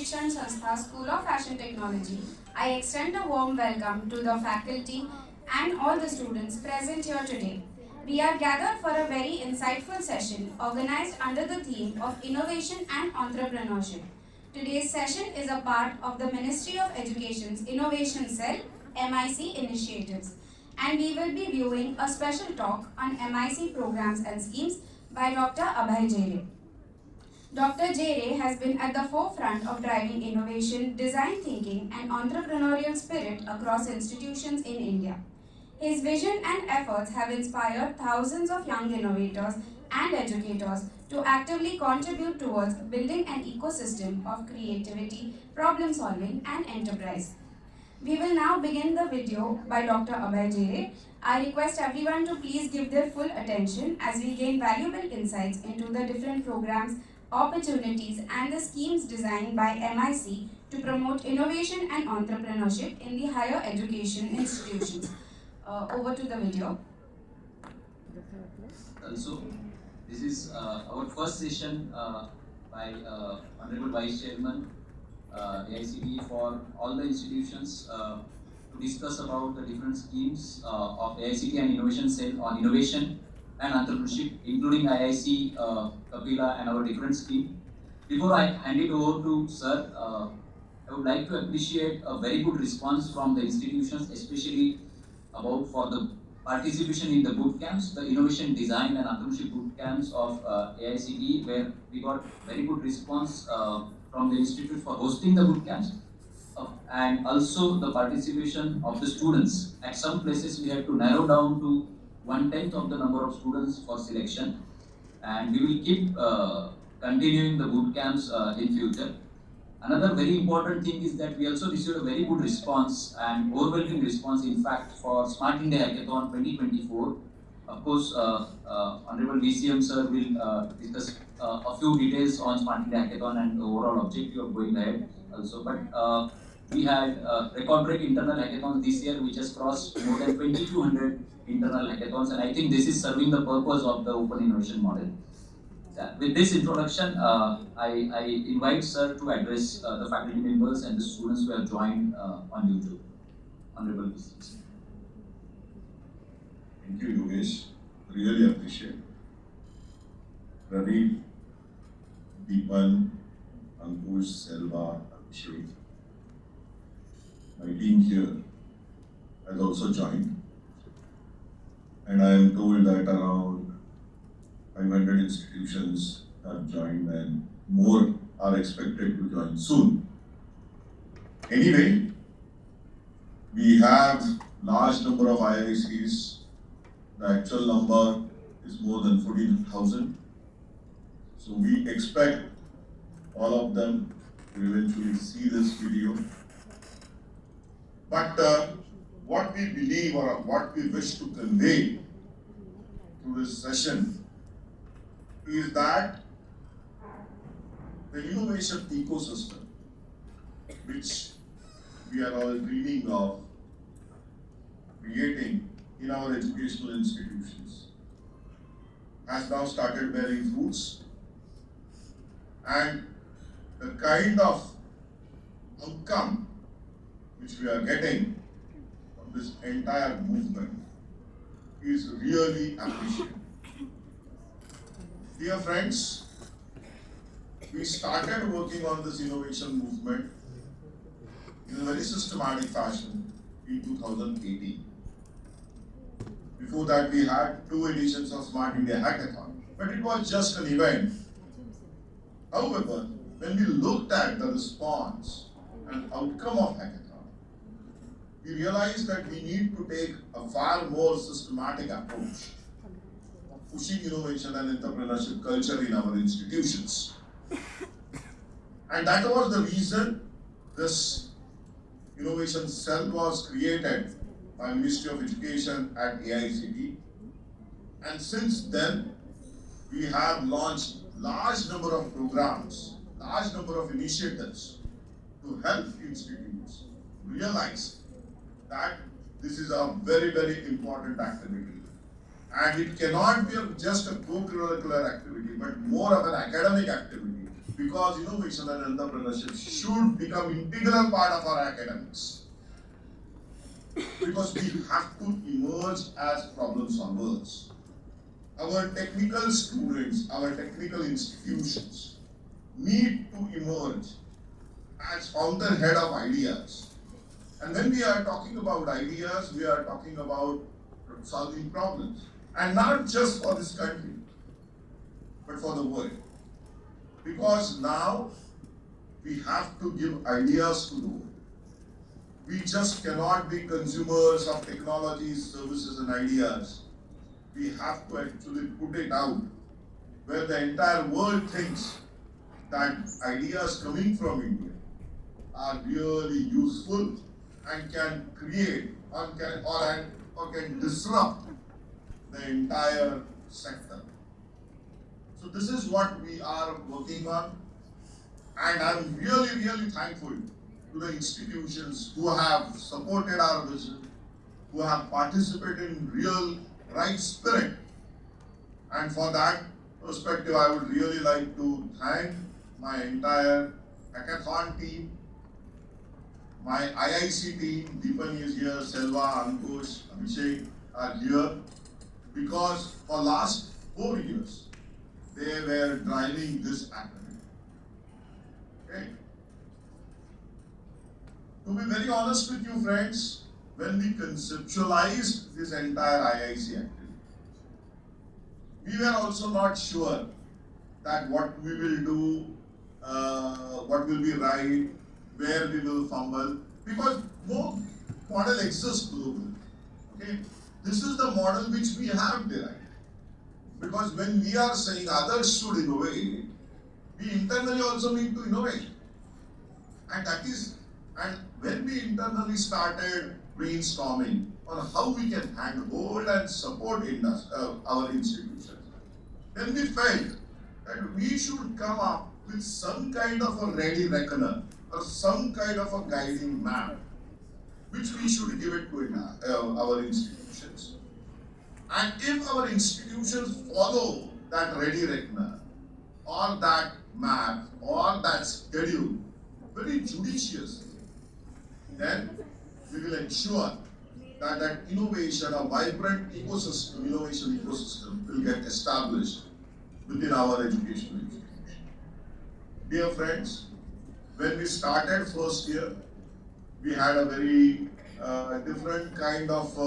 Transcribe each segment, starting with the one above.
Shikshan Sanstha School of Fashion Technology. I extend a warm welcome to the faculty and all the students present here today. We are gathered for a very insightful session organized under the theme of Innovation and Entrepreneurship. Today's session is a part of the Ministry of Education's Innovation Cell MIC initiatives, and we will be viewing a special talk on MIC programs and schemes by Dr. Abhay Jere. Dr. Jere has been at the forefront of driving innovation, design thinking, and entrepreneurial spirit across institutions in India. His vision and efforts have inspired thousands of young innovators and educators to actively contribute towards building an ecosystem of creativity, problem solving, and enterprise. We will now begin the video by Dr. Abhay Jere. I request everyone to please give their full attention as we gain valuable insights into the different programs, opportunities, and the schemes designed by MIC to promote innovation and entrepreneurship in the higher education institutions. Over to the video. Also, this is our first session by Honorable Vice Chairman AICTE for all the institutions to discuss about the different schemes of AICTE and Innovation Cell on innovation and entrepreneurship, including IIC, Kapila, and our different scheme. Before I hand it over to Sir, I would like to appreciate a very good response from the institutions, especially about for the participation in the boot camps, the innovation design and entrepreneurship boot camps of AICTE, where we got very good response from the institute for hosting the boot camps, and also the participation of the students. At some places we had to narrow down to 1/10 of the number of students for selection, and we will keep continuing the boot camps in future. Another very important thing is that we also received a very good response and overwhelming response, in fact, for Smart India Hackathon 2024. Of course, Honorable VCM Sir will discuss a few details on Smart India Hackathon and the overall objective of going ahead also. But we had record-break internal hackathons this year, which has crossed more than 2,200 internal hackathons, and I think this is serving the purpose of the open innovation model. With this introduction, I invite Sir to address the faculty members and the students who have joined on YouTube. Honorable VCM. Thank you, Yogesh. Really appreciate. Pradeep, Deepan, Ankush, Selva, Abhishek. My team here has also joined, and I am told that around 500 institutions have joined and more are expected to join soon. Anyway, we have large number of IICs. The actual number is more than 14,000. So we expect all of them to eventually see this video. But what we believe or what we wish to convey through this session is that the innovation ecosystem, which we are all dreaming of creating in our educational institutions, has now started bearing fruits, and the kind of outcome which we are getting from this entire movement is really appreciated. Dear friends, we started working on this innovation movement in a very systematic fashion in 2018. Before that, we had 2 editions of Smart India Hackathon, but it was just an event. However, when we looked at the response and outcome of Hackathon, we realized that we need to take a far more systematic approach of pushing innovation and entrepreneurship culture in our institutions. And that was the reason this innovation cell was created by Ministry of Education at AICTE. And since then, we have launched large number of programs, large number of initiatives to help institutes realize that this is a very, very important activity. And it cannot be just a co-curricular activity, but more of an academic activity because innovation and entrepreneurship should become integral part of our academics. Because we have to emerge as problem solvers. Our technical students, our technical institutions need to emerge as fountainhead of ideas. And when we are talking about ideas, we are talking about solving problems. And not just for this country, but for the world. Because now we have to give ideas to the world. We just cannot be consumers of technologies, services, and ideas. We have to actually put it out where the entire world thinks that ideas coming from India are really useful and can create or can disrupt the entire sector. So this is what we are working on, and I'm really, really thankful to the institutions who have supported our vision, who have participated in real right spirit. And for that perspective, I would really like to thank my entire hackathon team, my IIC team. Deepan is here, Selva, Ankush, Abhishek are here, because for last 4 years, they were driving this activity. Okay? To be very honest with you, friends, when we conceptualized this entire IIC activity, we were also not sure that what we will do, what will be right, where we will fumble, because no model exists globally. Okay? This is the model which we have derived. Because when we are saying others should innovate, we internally also need to innovate. And when we internally started brainstorming on how we can handhold and support our institutions, then we felt that we should come up with some kind of a ready reckoner or some kind of a guiding map, which we should give it to our institutions. And if our institutions follow that ready reckoner or that map or that schedule very judiciously, then we will ensure that that innovation, a vibrant ecosystem, innovation ecosystem will get established within our educational institution. Dear friends, when we started first year, we had a very different kind of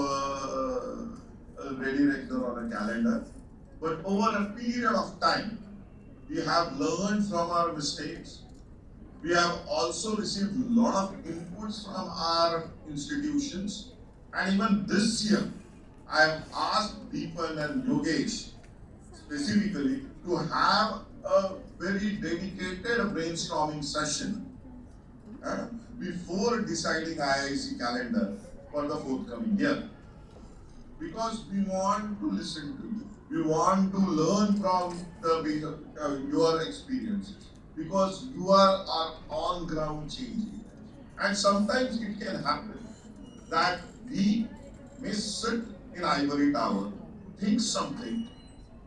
ready reckoner on a calendar. But over a period of time, we have learned from our mistakes. We have also received a lot of inputs from our institutions. And even this year, I have asked Deepan and Yogesh specifically to have a very dedicated brainstorming session before deciding IIC calendar for the forthcoming year. Because we want to listen to you. We want to learn from your experiences. Because you are our on-ground change agents. And sometimes it can happen that we may sit in ivory tower, think something,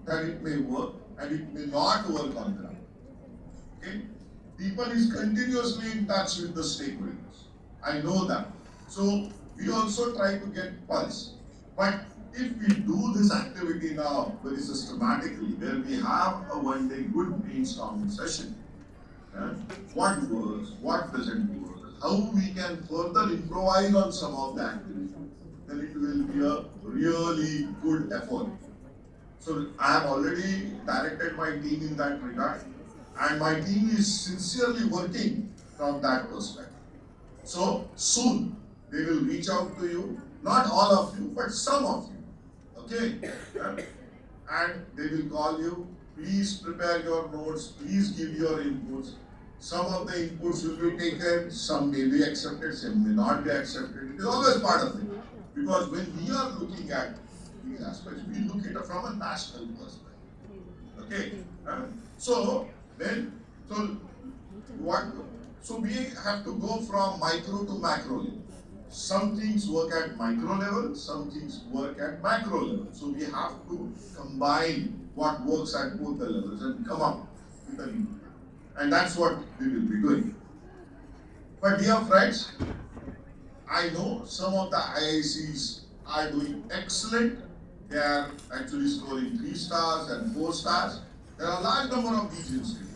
that it may work and it may not work on ground. Okay? Deepan is continuously in touch with the stakeholders. I know that. So we also try to get pulse. But if we do this activity now very systematically, where we have a one-day good brainstorming session, what works, what doesn't work, how we can further improvise on some of the activity, then it will be a really good effort. So I have already directed my team in that regard, and my team is sincerely working from that perspective. So soon they will reach out to you, not all of you, but some of you, okay? And they will call you, please prepare your notes, please give your inputs. Some of the inputs will be taken, some may be accepted, some may not be accepted. It is always part of it. Because when we are looking at these aspects, we look at it from a national perspective. Okay? So we have to go from micro to macro level. Some things work at micro level, some things work at macro level. So we have to combine what works at both the levels and come up with an input. And that's what we will be doing. But dear friends, I know some of the IICs are doing excellent. They are actually scoring 3 stars and 4 stars. There are a large number of these institutions.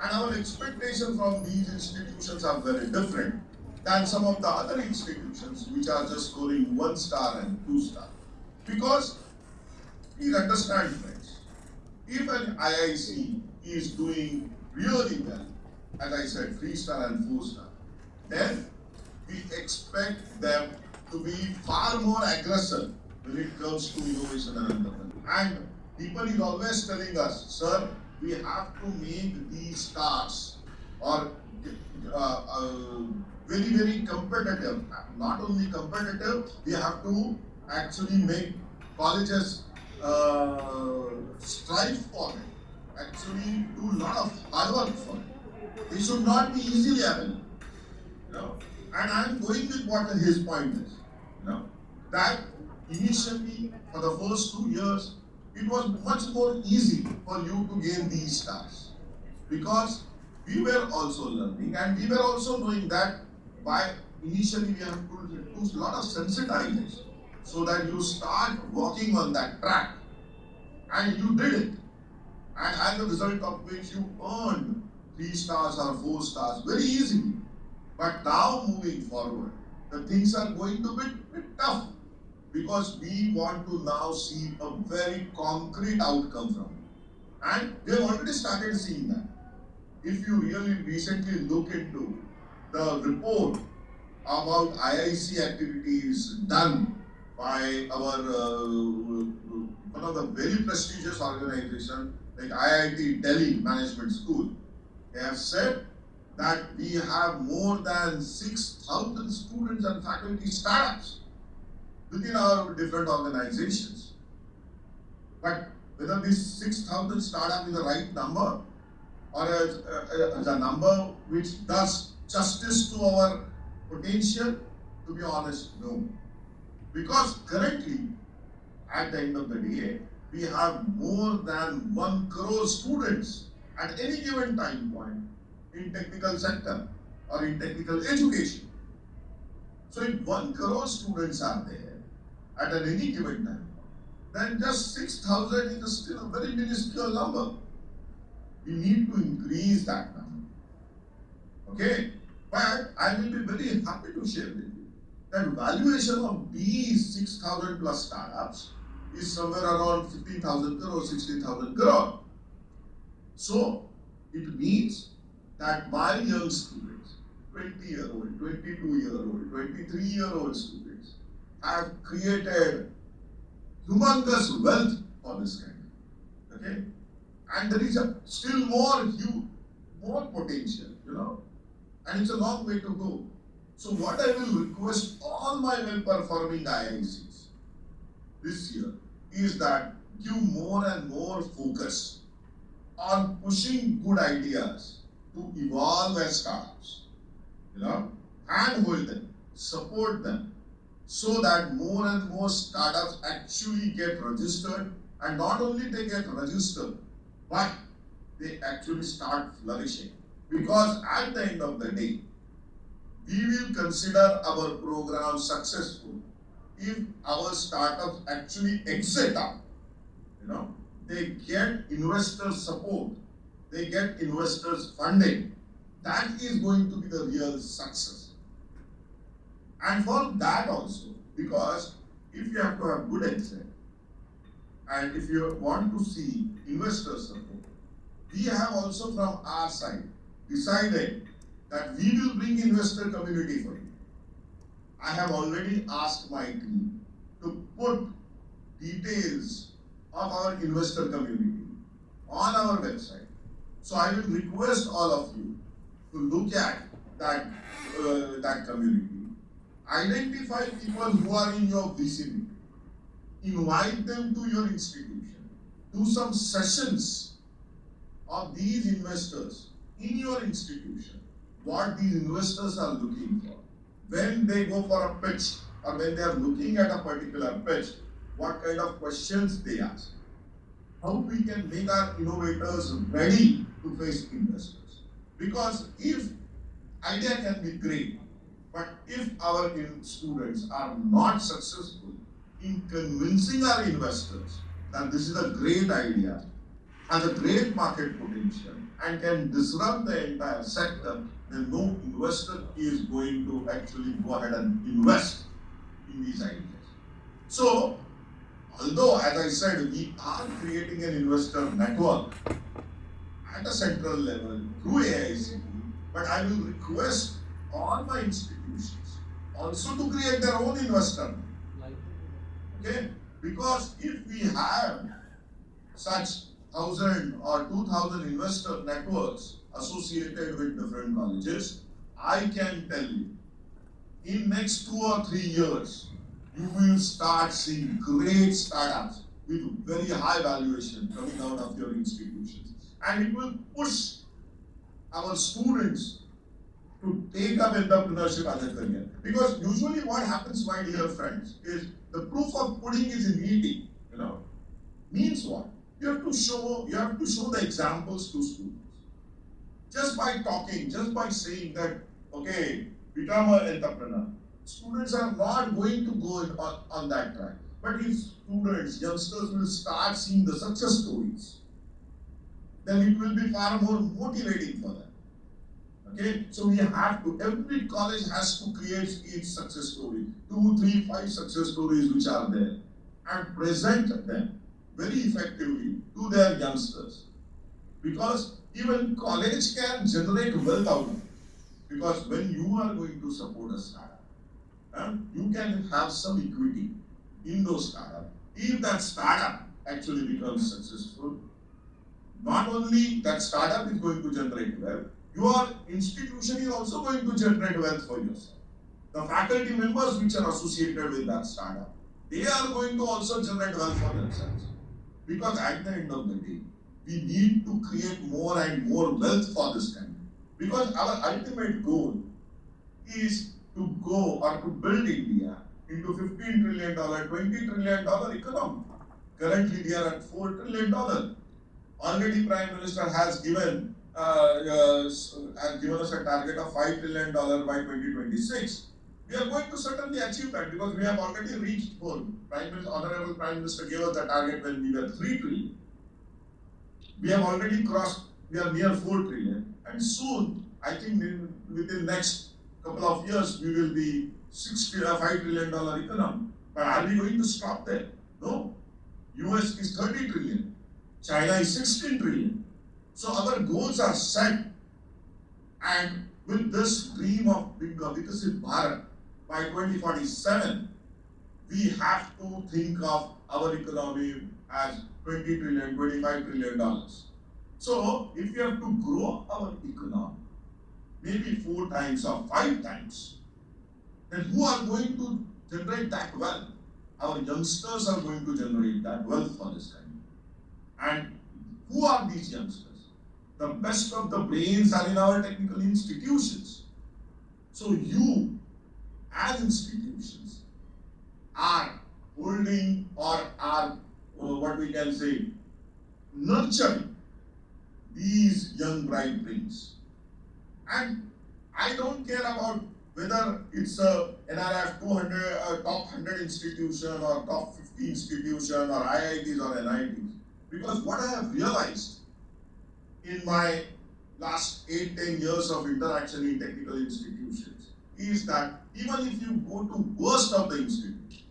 And our expectations from these institutions are very different than some of the other institutions which are just scoring 1 star and 2 stars. Because please understand, friends, if an IIC is doing really well, as I said, 3 star and 4 star, then we expect them to be far more aggressive when it comes to innovation and entrepreneurship. And people is always telling us, sir, we have to make these stars or very, very competitive. Not only competitive, we have to actually make colleges strive for it, actually do a lot of hard work for it. They should not be easily available. And I am going with what his point is. That initially for the first 2 years, it was much more easy for you to gain these stars because we were also learning and we were also knowing that by initially we have to do a lot of sensitization so that you start working on that track, and you did it, and as a result of which you earned 3 stars or 4 stars very easily. But now moving forward, the things are going to be a bit tough because we want to now see a very concrete outcome from it. And we have already started seeing that. If you really recently look into the report about IIC activities done by our one of the very prestigious organizations like IIT Delhi Management School, they have said that we have more than 6,000 students and faculty startups within our different organizations. But whether this 6,000 startup is the right number or is a number which does justice to our potential, to be honest, no. Because currently, at the end of the day, we have more than 1 crore students at any given time point in technical sector or in technical education. So if 1 crore students are there at any given time, then just 6,000 is still a very minuscule number. We need to increase that number. Okay? But I will be very happy to share with you that valuation of these 6,000 plus startups is somewhere around 15,000 crore, 16,000 crore. So it means that my young students, 20-year-old, 22-year-old, 23-year-old students have created humongous wealth for this country. Okay? And there is still more potential, and it's a long way to go. So what I will request all my well-performing IICs this year is that give more and more focus on pushing good ideas to evolve as startups, handhold them, support them, so that more and more startups actually get registered, and not only they get registered, but they actually start flourishing. Because at the end of the day, we will consider our program successful if our startups actually exit out. They get investor support, they get investors funding. That is going to be the real success. And for that also, because if you have to have good exit, and if you want to see investor support, we have also from our side decided that we will bring investor community for you. I have already asked my team to put details of our investor community on our website. So I will request all of you to look at that community. Identify people who are in your vicinity. Invite them to your institution. Do some sessions of these investors in your institution. What these investors are looking for. When they go for a pitch or when they are looking at a particular pitch, what kind of questions they ask. How we can make our innovators ready to face investors. Because if idea can be great, but if our students are not successful in convincing our investors that this is a great idea, has a great market potential, and can disrupt the entire sector, then no investor is going to actually go ahead and invest in these ideas. So, although, as I said, we are creating an investor network at a central level through AICTE, but I will request all my institutions also to create their own investor. Okay? Because if we have such 1,000 or 2,000 investor networks associated with different colleges, I can tell you, in next 2 or 3 years, you will start seeing great startups with very high valuation coming out of your institutions. And it will push our students to take up entrepreneurship as a career. Because usually what happens, my dear friends, is the proof of pudding is in eating, Means what? You have to show the examples to students. Just by talking, just by saying that, okay, become an entrepreneur. Students are not going to go on that track. But if students, youngsters will start seeing the success stories, then it will be far more motivating for them. Okay, so we have to, every college has to create its success story, 2, 3, 5 success stories which are there, and present them very effectively to their youngsters. Because even college can generate wealth out of it. Because when you are going to support a startup, you can have some equity in those startups. If that startup actually becomes successful, not only that startup is going to generate wealth, your institution is also going to generate wealth for yourself. The faculty members which are associated with that startup, they are going to also generate wealth for themselves. Because at the end of the day, we need to create more and more wealth for this country. Because our ultimate goal is to go or to build India into $15 trillion, $20 trillion economy. Currently, we are at $4 trillion. Already, Prime Minister has given us a target of $5 trillion by 2026. We are going to certainly achieve that because we have already reached 4. Honorable Prime Minister gave us the target when we were 3 trillion. We have already crossed, we are near 4 trillion. And soon, I think within next couple of years, we will be $5 trillion economy. But are we going to stop there? No. US is 30 trillion. China is 16 trillion. So our goals are set. And with this dream of being a Vikasit Bharat, by 2047, we have to think of our economy as 20 trillion, $25 trillion. So if we have to grow our economy, maybe 4 times or 5 times, then who are going to generate that wealth? Our youngsters are going to generate that wealth for this country. And who are these youngsters? The best of the brains are in our technical institutions. So you, as institutions, are holding or are, what we can say, nurturing these young bright brains. And I don't care about whether it's a NRF 200, top 100 institution or top 50 institution or IITs or NITs. Because what I have realized in my last 8-10 years of interaction in technical institutions is that even if you go to worst of the institution,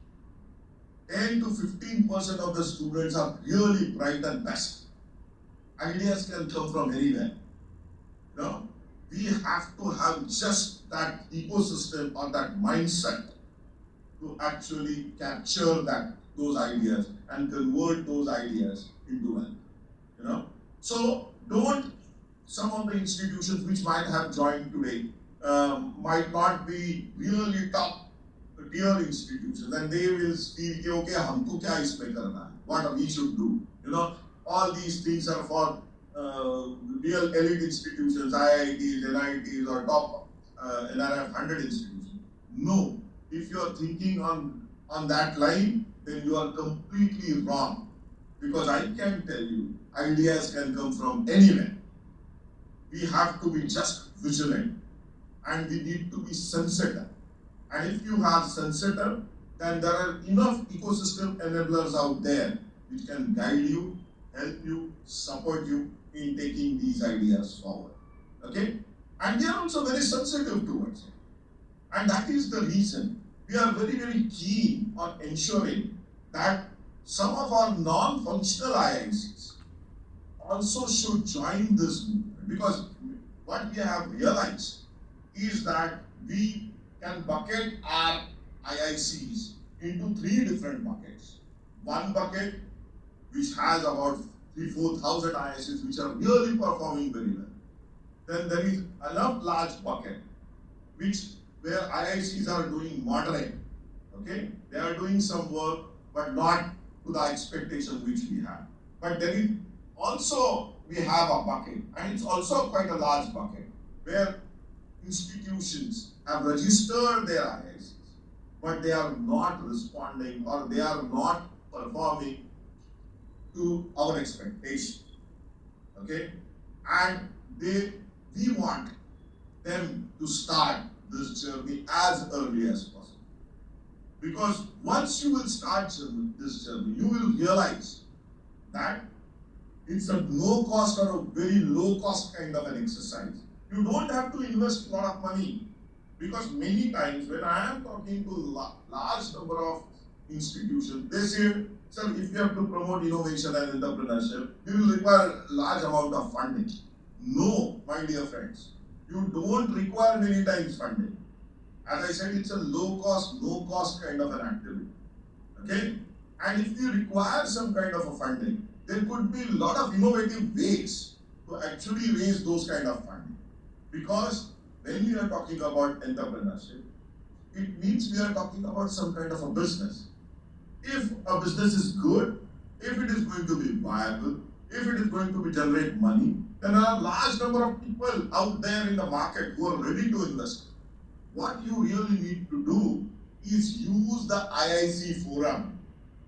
10 to 15% of the students are really bright and best. Ideas can come from anywhere. We have to have just that ecosystem or that mindset to actually capture those ideas and convert those ideas into wealth. So some of the institutions which might have joined today might not be really top tier institutions, and they will feel okay, humko kya isme karna hai, what we should do. All these things are for real elite institutions, IITs, NITs, or top NRF 100 institutions. No, if you are thinking on that line, then you are completely wrong. Because I can tell you, ideas can come from anywhere. we have to be just vigilant and we need to be sensitive. And if you have sensitive, then there are enough ecosystem enablers out there which can guide you, help you, support you in taking these ideas forward. Okay? And they are also very sensitive towards it. And that is the reason we are very, very keen on ensuring that some of our non-functional IICs also should join this movement, because what we have realized is that we can bucket our IICs into 3 different buckets. One bucket which has about 3,000-4,000 IICs which are really performing very well. Then there is another large bucket where IICs are doing moderate. Okay, they are doing some work, but not to the expectation which we have. But there is also, we have a bucket, and it's also quite a large bucket, where institutions have registered their IICs, but they are not responding or they are not performing to our expectation. Okay, and we want them to start this journey as early as possible. Because once you will start this journey, you will realize that it's a no cost or a very low cost kind of an exercise. You don't have to invest a lot of money, because many times when I am talking to large number of institutions, they say, sir, if you have to promote innovation and entrepreneurship, you will require large amount of funding. No, my dear friends, you don't require many times funding. As I said, it's a low cost, no cost kind of an activity. Okay? And if you require some kind of a funding, there could be a lot of innovative ways to actually raise those kind of funding. Because when we are talking about entrepreneurship, it means we are talking about some kind of a business. If a business is good, if it is going to be viable, if it is going to generate money, then there are a large number of people out there in the market who are ready to invest. What you really need to do is use the IIC forum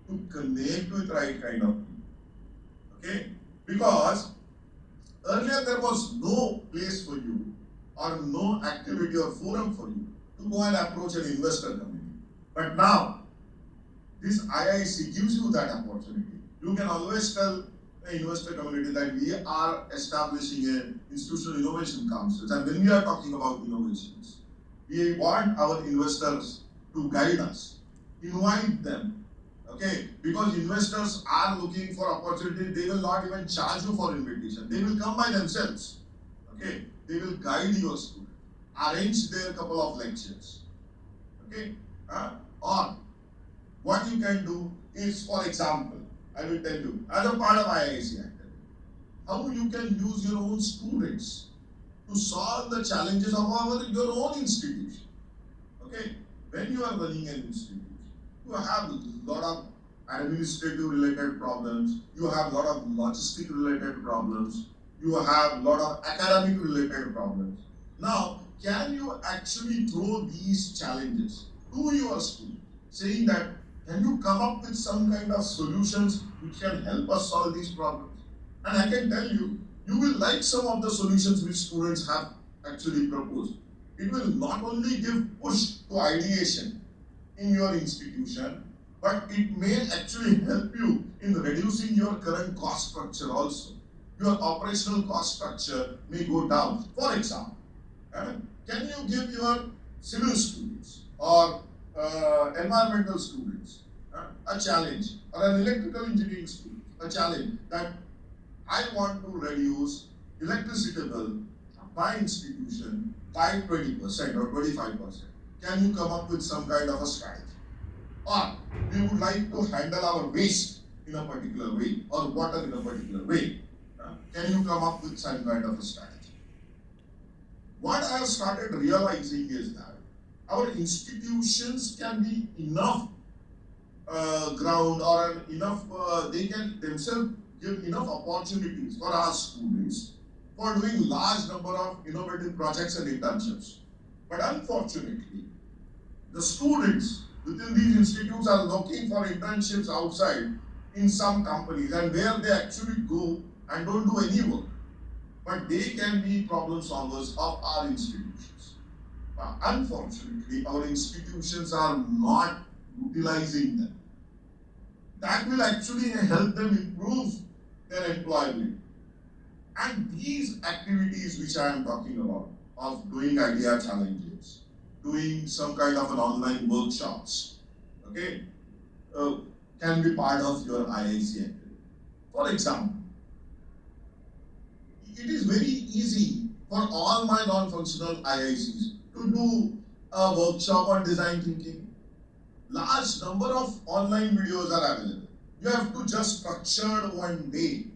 to connect with right kind of people. Okay? Because earlier there was no place for you or no activity or forum for you to go and approach an investor community. But now, this IIC gives you that opportunity. You can always tell the investor community that we are establishing an institutional innovation council. And when we are talking about innovations, we want our investors to guide us, invite them, okay? Because investors are looking for opportunity, they will not even charge you for invitation. They will come by themselves, okay? They will guide your student, arrange their couple of lectures, okay? Or what you can do is, for example, I will tell you, as a part of IIC activity, how you can use your own students to solve the challenges of your own institution. Okay, when you are running an institution, you have a lot of administrative related problems, you have a lot of logistic related problems, you have a lot of academic related problems. Now, can you actually throw these challenges to your students, saying that, can you come up with some kind of solutions which can help us solve these problems? And I can tell you, you will like some of the solutions which students have actually proposed. It will not only give push to ideation in your institution, but it may actually help you in reducing your current cost structure also. Your operational cost structure may go down. For example, can you give your civil students or environmental students a challenge, or an electrical engineering student a challenge that I want to reduce electricity bill of my institution by 20% or 25%. Can you come up with some kind of a strategy? Or we would like to handle our waste in a particular way, or water in a particular way. Can you come up with some kind of a strategy? What I have started realizing is that our institutions can be enough ground or enough, they can themselves give enough opportunities for our students for doing large number of innovative projects and internships. But unfortunately, the students within these institutes are looking for internships outside in some companies, and where they actually go and don't do any work. but they can be problem solvers of our institutions. Unfortunately, our institutions are not utilizing them. That will actually help them improve their employability. And these activities which I am talking about, of doing idea challenges, doing some kind of an online workshops, okay, can be part of your IIC activity. For example, it is very easy for all my non-functional IICs to do a workshop on design thinking. Large number of online videos are available. You have to just structure one day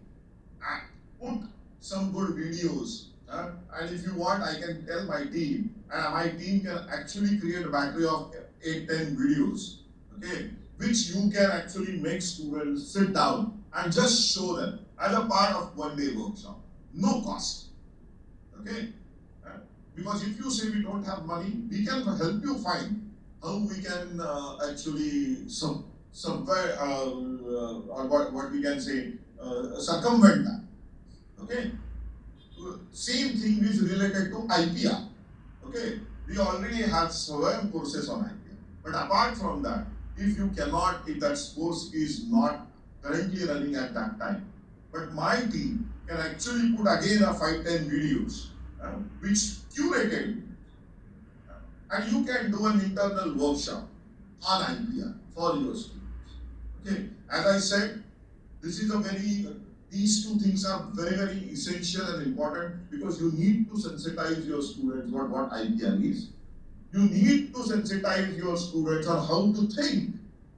and put some good videos. And if you want, I can tell my team, and my team can actually create a battery of 8-10 videos, okay, which you can actually make students sit down and just show them as a part of one day workshop. No cost, okay? Because if you say we don't have money, we can help you find how we can actually somewhere or what we can say circumvent that, okay? Same thing is related to IPR, okay? We already have several courses on IPR, but apart from that, if you cannot, if that course is not currently running at that time, but my team can actually put again a 5-10 videos which curated, and you can do an internal workshop on IPR for your students. Okay, as I said, this is a these two things are very essential and important, because you need to sensitize your students what IPR is. You need to sensitize your students on how to think,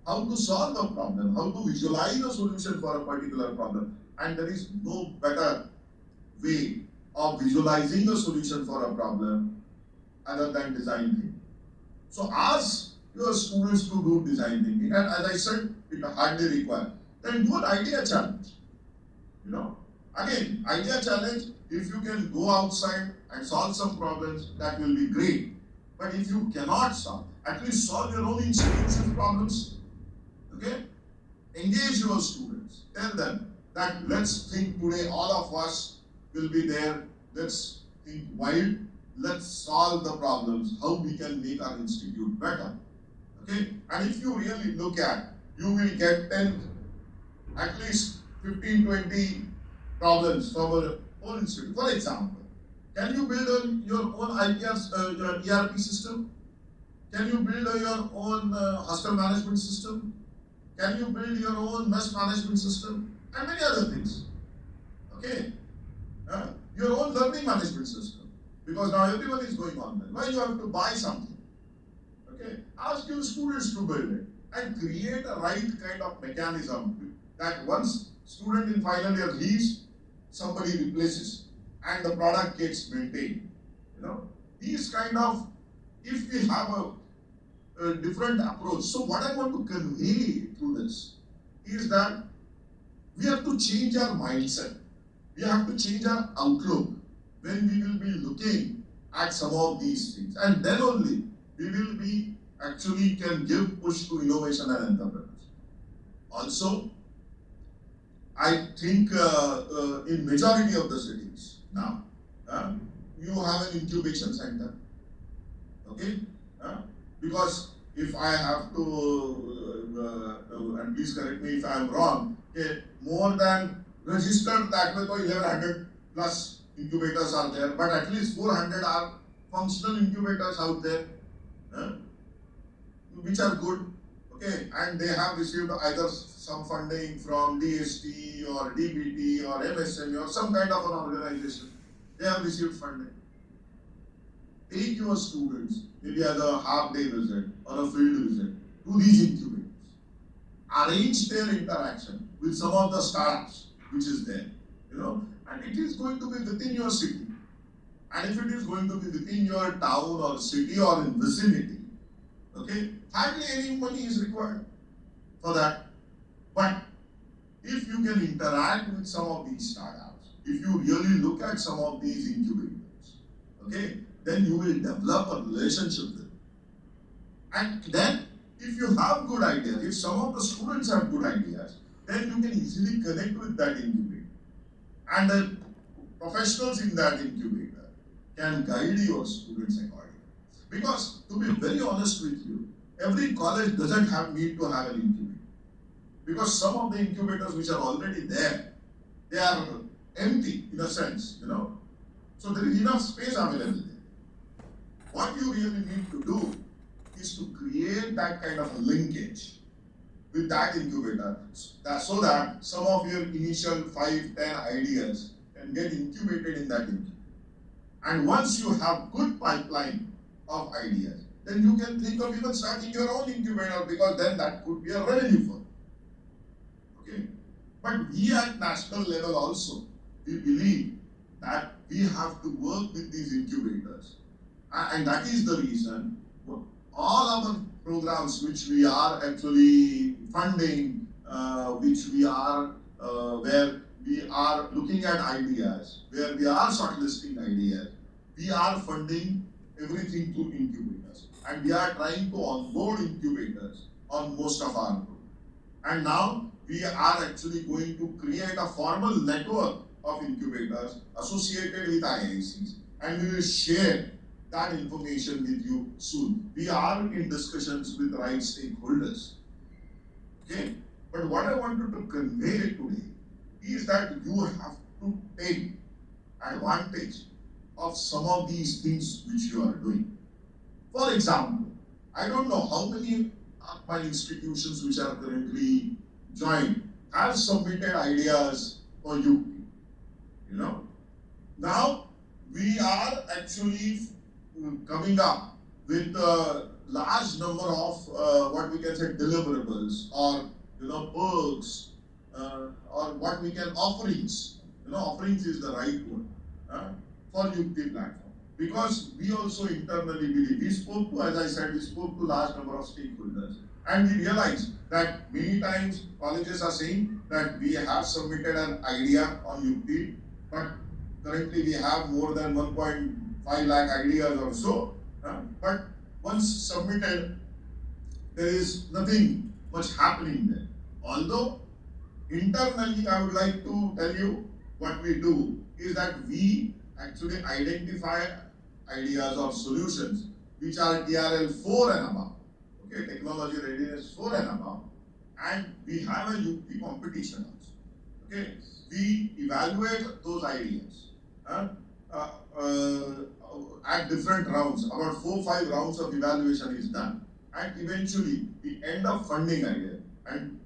how to solve a problem, how to visualize a solution for a particular problem. And there is no better way of visualizing a solution for a problem other than design thinking. So ask your students to do design thinking, and as I said, it hardly requires. Then do an idea challenge. You know, again, idea challenge, if you can go outside and solve some problems, that will be great. But if you cannot solve, at least solve your own institution problems. Okay? Engage your students. Tell them that let's think today, all of us will be there. Let's think wild. Let's solve the problems, how we can make our institute better. Okay? And if you really look at, you will get 10, at least 15-20 problems from our own institute. For example, can you build your own IPS, your ERP system? Can you build your own hostel management system? Can you build your own mess management system? And many other things. Okay? Your own learning management system. Because now everyone is going online. Why you have to buy something? Okay? Ask your students to build it and create a right kind of mechanism that once student in final year leaves, somebody replaces and the product gets maintained. You know, these kind of, if we have a different approach. So what I want to convey through this is that we have to change our mindset. We have to change our outlook when we will be looking at some of these things. And then only we will be actually can give push to innovation and entrepreneurship. Also, I think in majority of the cities now, you have an incubation center. Okay? Because if I have to, and please correct me if I am wrong, okay, more than registered that way, 1100 plus incubators are there, but at least 400 are functional incubators out there, which are good, okay, and they have received either some funding from DST or DBT or MSME or some kind of an organization. They have received funding. Take your students, maybe as a half-day visit or a field visit, to these incubators. Arrange their interaction with some of the startups which is there, you know, and it is going to be within your city. And if it is going to be within your town or city or in vicinity, okay, hardly any money is required for that. But if you can interact with some of these startups, if you really look at some of these incubators, okay, then you will develop a relationship with them. And then, if you have good ideas, if some of the students have good ideas, then you can easily connect with that incubator. And professionals in that incubator can guide your students accordingly. Because to be very honest with you, every college doesn't need to have an incubator. Because some of the incubators which are already there, they are empty in a sense, So there is enough space available there. What you really need to do is to create that kind of a linkage with that incubator so that some of your initial 5, 10 ideas can get incubated in that incubator. And once you have good pipeline of ideas, then you can think of even starting your own incubator, because then that could be a revenue for you. Okay? But we at national level also, we believe that we have to work with these incubators. And that is the reason all our programs which we are actually funding, which we are, where we are looking at ideas, where we are shortlisting ideas, we are funding everything through incubators. And we are trying to onboard incubators on most of our programs. And now we are actually going to create a formal network of incubators associated with IICs, and we will share that information with you soon. We are in discussions with the right stakeholders. Okay? But what I wanted to convey today is that you have to take advantage of some of these things which you are doing. For example, I don't know how many of my institutions which are currently joined have submitted ideas for UP. Now we are actually coming up with a large number of what we can say deliverables, or perks, or what we can offerings. Offerings is the right word for UP platform. Because we also internally believe, we spoke to large number of stakeholders, and we realized that many times colleges are saying that we have submitted an idea on UP, but currently we have more than 1.5 lakh ideas or so, but once submitted, there is nothing much happening there. Although internally I would like to tell you what we do is that we actually identify ideas or solutions which are TRL 4 and above, okay, technology readiness 4 and above, and we have a UP competition also. Okay, we evaluate those ideas at different rounds. About 4-5 rounds of evaluation is done, and eventually we end up funding idea. And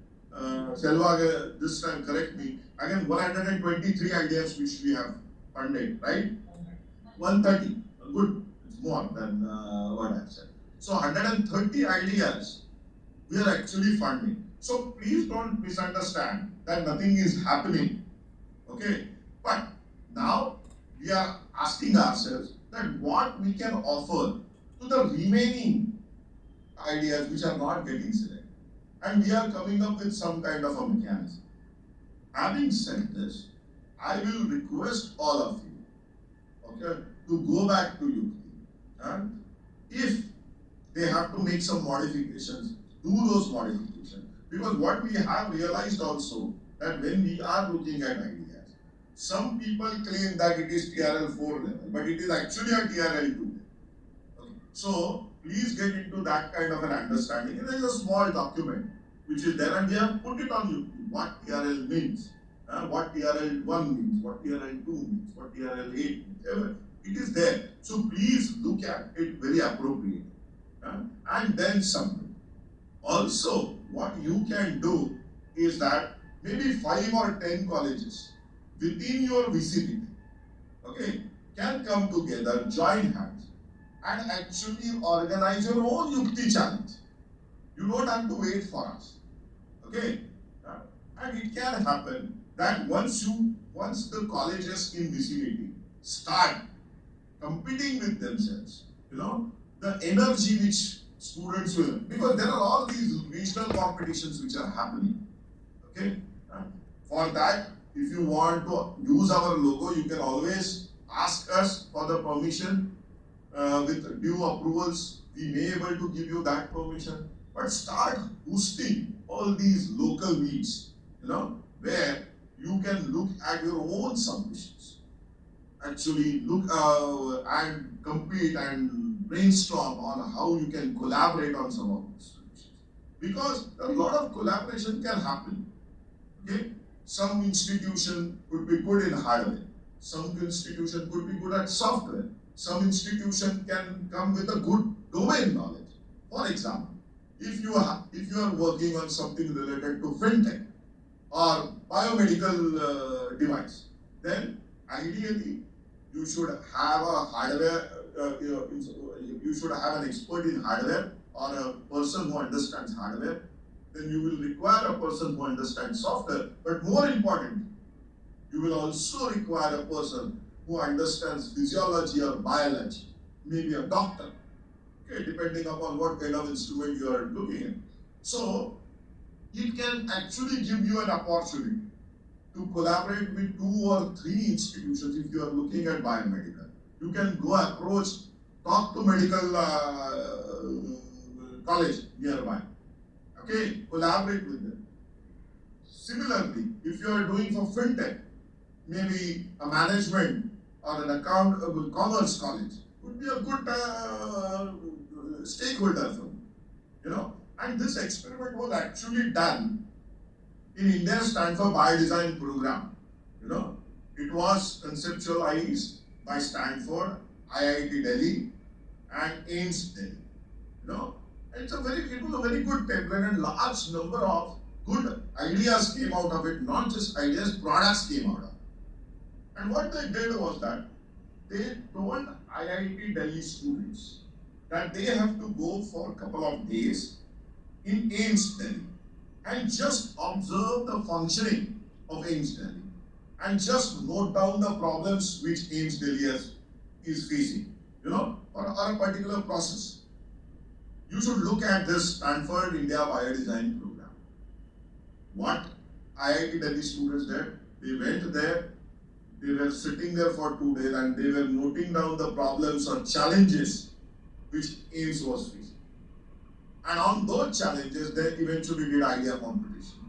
Selva, this time correct me, again 123 ideas which we have funded, right? 130, good, it's more than what I've said. So 130 ideas we are actually funding. So please don't misunderstand that nothing is happening, okay? But now we are asking ourselves that what we can offer to the remaining ideas which are not getting selected. And we are coming up with some kind of a mechanism. Having said this, I will request all of you, okay, to go back to UP. And if they have to make some modifications, do those modifications. Because what we have realized also, that when we are looking at ideas, some people claim that it is TRL 4 level, but it is actually a TRL 2 level. Okay. So please get into that kind of an understanding. It is a small document which is there, and we have put it on YouTube, what TRL means, what TRL 1 means, what TRL 2 means, what TRL 8 means. It is there. So please look at it very appropriately. And then submit. Also, what you can do is that maybe 5 or 10 colleges within your vicinity, okay, can come together, join hands, and actually organize your own Yukti challenge. You don't have to wait for us, okay? And it can happen that once the colleges in vicinity start competing with themselves, the energy which students will, because there are all these regional competitions which are happening, okay? For that, if you want to use our logo, you can always ask us for the permission with due approvals. We may be able to give you that permission, but start boosting all these local meets, where you can look at your own submissions. actually look and compete and brainstorm on how you can collaborate on some of these solutions. Because a lot of collaboration can happen. Okay? Some institution could be good in hardware. Some institution could be good at software. Some institution can come with a good domain knowledge. For example, if you are working on something related to fintech or biomedical device, then ideally you should have a hardware. You should have an expert in hardware or a person who understands hardware. Then you will require a person who understands software. But more importantly, you will also require a person who understands physiology or biology, maybe a doctor, okay, depending upon what kind of instrument you are looking at. So, it can actually give you an opportunity to collaborate with 2 or 3 institutions if you are looking at biomedical. You can go approach, talk to medical college nearby, okay, collaborate with them. Similarly, if you are doing for fintech, maybe a management or an account commerce college would be a good stakeholder for you, you know. And this experiment was actually done in India's Stanford Biodesign program. You know, it was conceptualized by Stanford, IIT Delhi, and AIMS Delhi. You know, it was a very good template, and large number of good ideas came out of it. Not just ideas, products came out of it. And what they did was that they told IIT Delhi students that they have to go for a couple of days in AIMS Delhi and just observe the functioning of AIMS Delhi and just note down the problems which AIMS Delhi is facing, you know, or a particular process. You should look at this Stanford India Biodesign program. What IIT Delhi students did, they went there, they were sitting there for 2 days and they were noting down the problems or challenges which AIMS was facing. And on those challenges, they eventually did idea competition.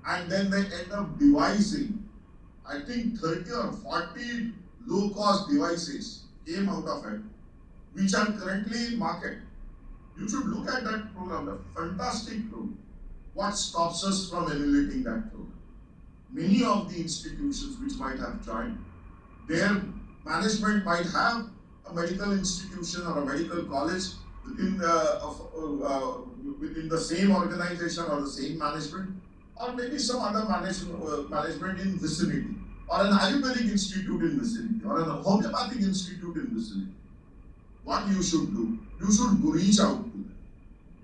And then they end up devising, I think 30 or 40 low-cost devices came out of it, which are currently in market. You should look at that program, a fantastic program. What stops us from emulating that program? Many of the institutions which might have joined, their management might have a medical institution or a medical college within the same organization or the same management, or maybe some other management in vicinity, or an Ayurvedic institute in vicinity, or an homeopathic institute in vicinity. What you should do? You should reach out to them.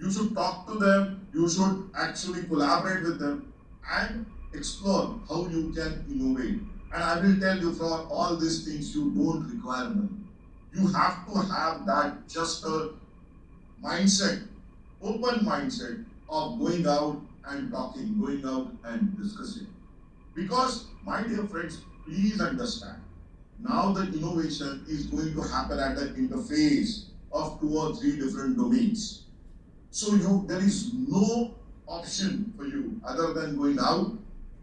You should talk to them. You should actually collaborate with them and explore how you can innovate. And I will tell you, for all these things, you don't require money. You have to have that just a mindset, open mindset of going out and talking, going out and discussing. Because, my dear friends, please understand, now the innovation is going to happen at the interface of 2 or 3 different domains. So there is no option for you other than going out,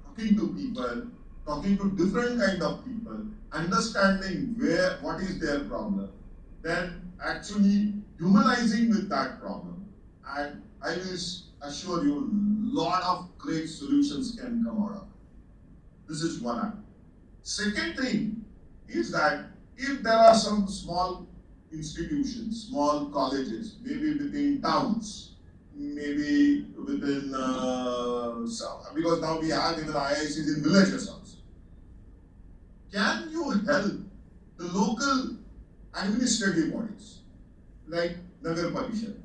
talking to people, talking to different kind of people, understanding what is their problem, then actually humanizing with that problem. And I will assure you, lot of great solutions can come out of it. This is one aspect. Second thing is that if there are some small institutions, small colleges, maybe within towns, maybe within, because now we have even IICs in villages also. Can you help the local administrative bodies, like Nagar Parishad,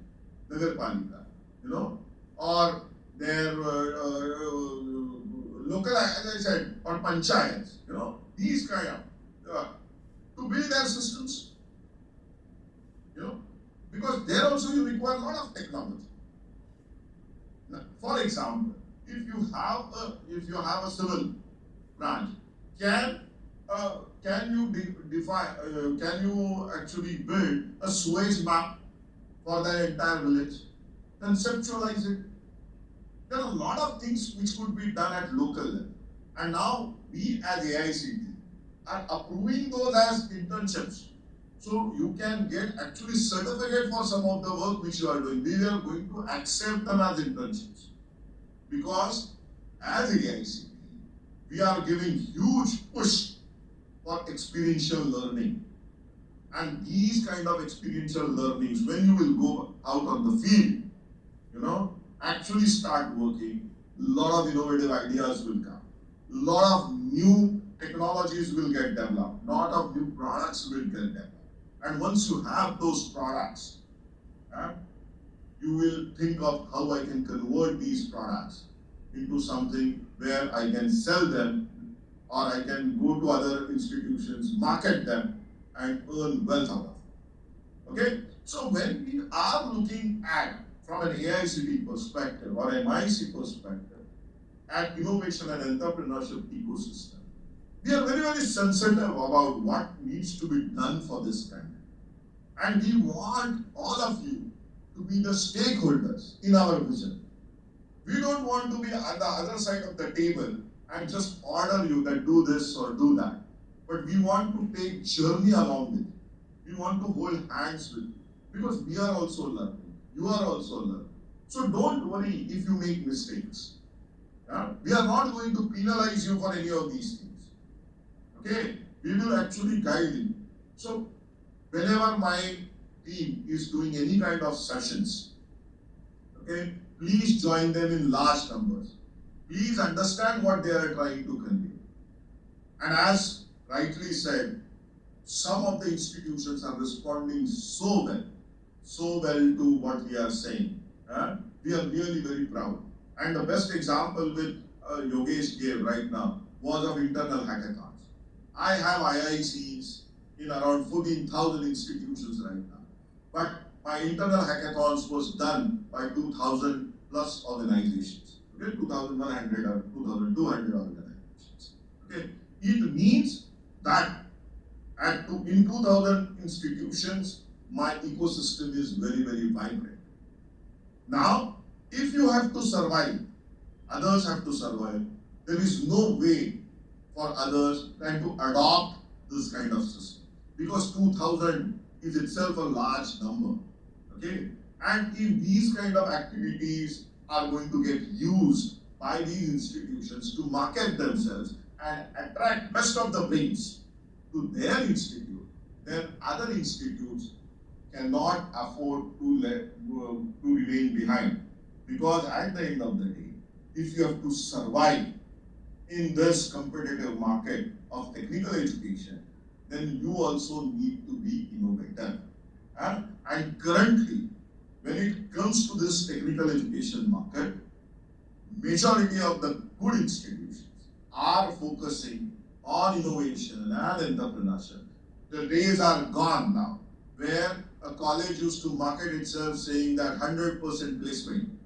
Nagar Palika, you know, or their local, as I said, or panchayats, you know, these kind of, to build their systems, you know, because there also you require a lot of technology. Now, for example, if you have a civil branch, can you can you actually build a sewage map for the entire village, conceptualize it? There are a lot of things which could be done at local level. And now we as AICTE and approving those as internships. So you can get actually certificate for some of the work which you are doing. We are going to accept them as internships. Because as AICTE, we are giving huge push for experiential learning. And these kind of experiential learnings, when you will go out on the field, actually start working, a lot of innovative ideas will come. A lot of new technologies will get developed. A lot of new products will get developed. And once you have those products, you will think of how I can convert these products into something where I can sell them, or I can go to other institutions, market them, and earn wealth out of it. Okay? So when we are looking at, from an AICTE perspective or MIC perspective, at innovation and entrepreneurship ecosystem, we are very, very sensitive about what needs to be done for this country. And we want all of you to be the stakeholders in our vision. We don't want to be on the other side of the table and just order you that do this or do that. But we want to take journey along with you. We want to hold hands with you. Because we are also learning. You are also learning. So don't worry if you make mistakes. We are not going to penalize you for any of these things. Okay? We will actually guide you. So whenever my team is doing any kind of sessions, okay, please join them in large numbers. Please understand what they are trying to convey. And as rightly said, some of the institutions are responding so well to what we are saying. We are really very proud. And the best example with Yogesh gave right now was of internal hackathons. I have IICs in around 14,000 institutions right now. But my internal hackathons was done by 2,000 plus organizations. Okay, 2,100 or 2,200 organizations. Okay, it means that in 2,000 institutions, my ecosystem is very, very vibrant. Now, if you have to survive, others have to survive. There is no way for others than to adopt this kind of system. Because 2,000 is itself a large number. Okay? And if these kind of activities are going to get used by these institutions to market themselves and attract best of the brains to their institute, then other institutes cannot afford to remain behind. Because at the end of the day, if you have to survive in this competitive market of technical education, then you also need to be innovative. And currently, when it comes to this technical education market, majority of the good institutions are focusing on innovation and entrepreneurship. The days are gone now, where a college used to market itself saying that 100% placement.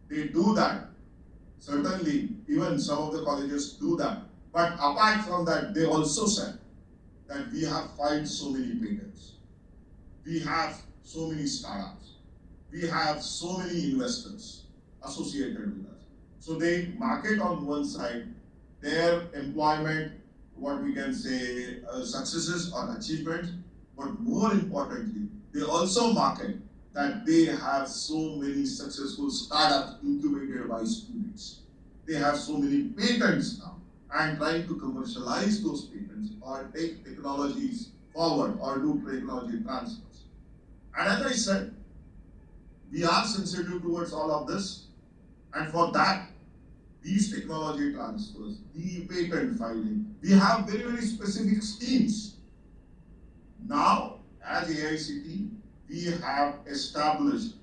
They do that. Certainly, even some of the colleges do that. But apart from that, they also said that we have filed so many patents. We have so many startups. We have so many investors associated with us. So they market on one side their employment, what we can say, successes or achievements, but more importantly, they also market that they have so many successful startups incubated by students. They have so many patents now, and trying to commercialize those patents or take technologies forward or do technology transfers. And as I said, we are sensitive towards all of this, and for that, these technology transfers, the patent filing, we have very, very specific schemes. Now, as AICTE, we have established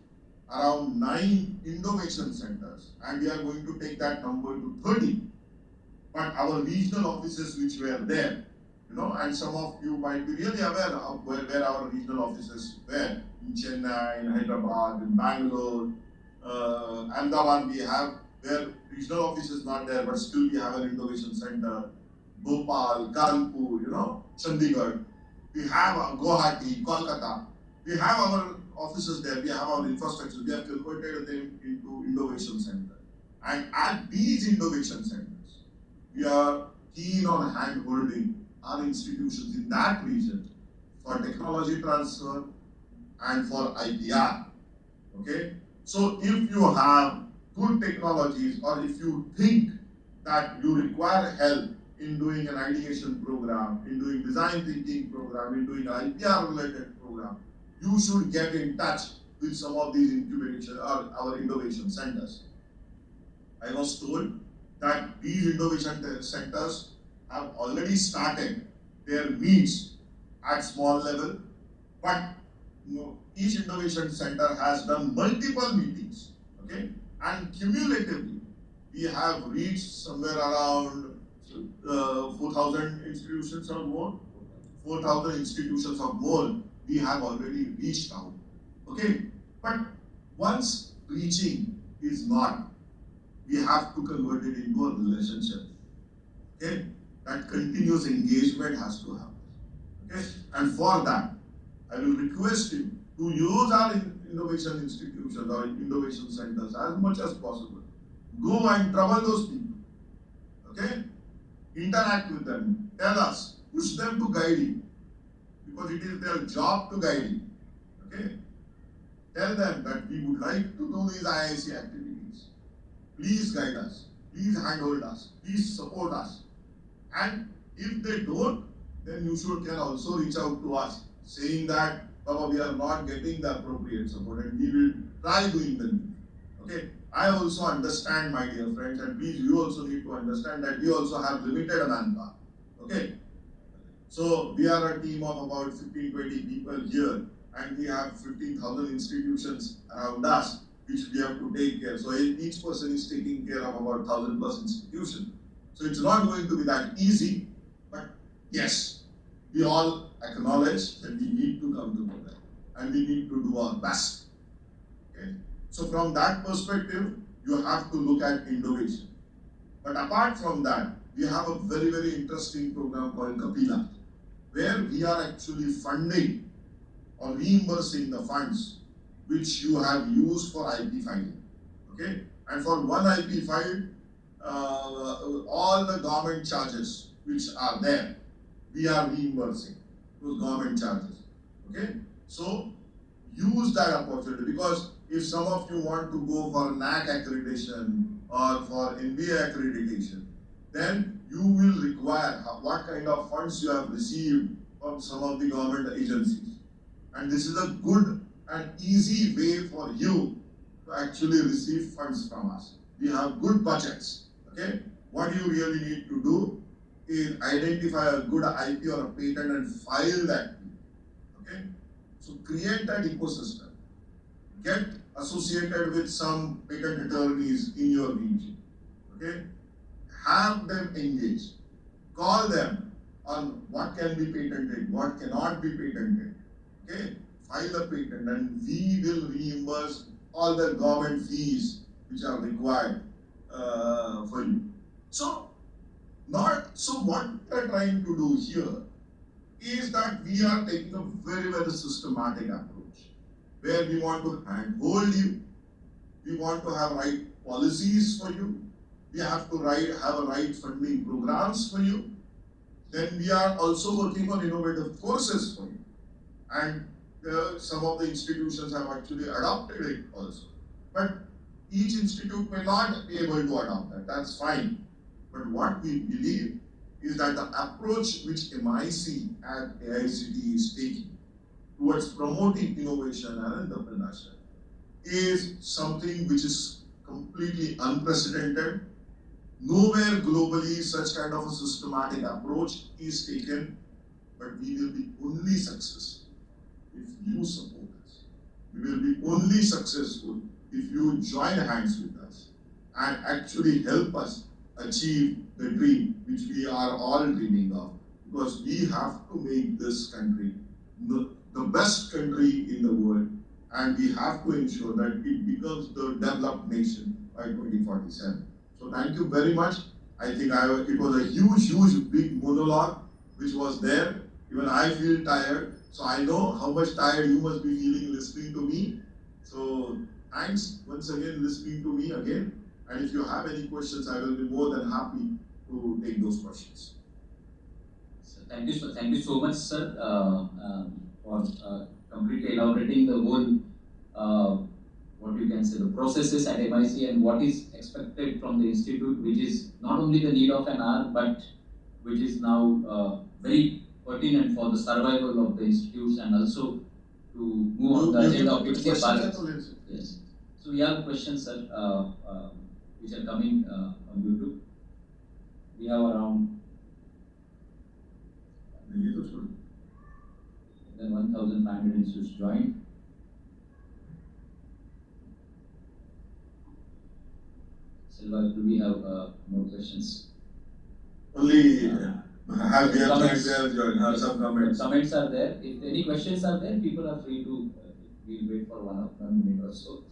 around 9 innovation centers, and we are going to take that number to 30. But our regional offices which were there, and some of you might be really aware of where our regional offices were, in Chennai, in Hyderabad, in Bangalore, Ahmedabad we have, where regional office is not there, but still we have an innovation center, Bhopal, Kanpur, Chandigarh, we have Guwahati, Kolkata, we have our offices there, we have our infrastructure, we have converted them into innovation centers. And at these innovation centers, we are keen on hand-holding our institutions in that region for technology transfer and for IPR. Okay? So if you have good technologies, or if you think that you require help in doing an ideation program, in doing design thinking program, in doing IPR related program, you should get in touch with some of these incubation or our innovation centers. I was told that these innovation centers have already started their meets at small level, but each innovation center has done multiple meetings, okay? And cumulatively, we have reached somewhere around 4,000 institutions or more. 4,000 institutions or more, we have already reached out, okay? But once reaching is not, we have to convert it into a relationship, okay? That continuous engagement has to happen, okay? And for that, I will request you to use our innovation institutions or innovation centers as much as possible. Go and trouble those people, okay? Interact with them, tell us, push them to guide you, because it is their job to guide you, okay? Tell them that we would like to do these IIC activities. Please guide us, please handhold us, please support us. And if they don't, then you can also reach out to us, saying that, Baba, we are not getting the appropriate support and we will try doing them. Okay? I also understand, my dear friends, and please, you also need to understand that we also have limited manpower. Okay? So we are a team of about 15-20 people here, and we have 15,000 institutions around us, which we have to take care. So each person is taking care of about 1,000+ institutions. So it's not going to be that easy, but yes, we all acknowledge that we need to come together and we need to do our best. Okay? So from that perspective, you have to look at innovation. But apart from that, we have a very, very interesting program called Kapila, where we are actually funding or reimbursing the funds which you have used for IP filing. Okay? And for one IP file, all the government charges which are there, we are reimbursing those government charges. Okay? So use that opportunity, because if some of you want to go for NAC accreditation or for NBA accreditation, then you will require what kind of funds you have received from some of the government agencies. And this is a good and easy way for you to actually receive funds from us. We have good budgets. Okay? What you really need to do is identify a good IP or a patent and file that. Okay? So create that ecosystem. Get associated with some patent attorneys in your region. Okay? Have them engaged. Call them on what can be patented, what cannot be patented. Okay? File a patent and we will reimburse all the government fees which are required for you. So what we are trying to do here is that we are taking a very, very systematic approach, where we want to handhold you, we want to have right policies for you, we have to have a right funding programs for you, then we are also working on innovative courses for you. And some of the institutions have actually adopted it also. But each institute may not be able to adopt that, that's fine. But what we believe is that the approach which MIC at AICTE is taking towards promoting innovation and entrepreneurship is something which is completely unprecedented. Nowhere globally such kind of a systematic approach is taken, but we will be only successful if you support us. We will be only successful if you join hands with us and actually help us achieve the dream which we are all dreaming of, because we have to make this country the best country in the world, and we have to ensure that it becomes the developed nation by 2047. So thank you very much. I think it was a huge big monologue which was there. Even I feel tired, so I know how much tired you must be feeling listening to me. So thanks once again listening to me again. And if you have any questions, I will be more than happy to take those questions. So thank you so much, sir, for completely elaborating the whole, what you can say, the processes at MIC and what is expected from the institute, which is not only the need of an hour, but which is now very pertinent for the survival of the institutes and also to move on the agenda of Viksit Bharat. Yes. So we have questions, sir, which are coming on YouTube. We have around 1,500 institutes joined. Silva, do we have more questions? Only have your friends there join, some comments. Comments are there. If any questions are there, people are free to, we'll wait for 1 minute or so.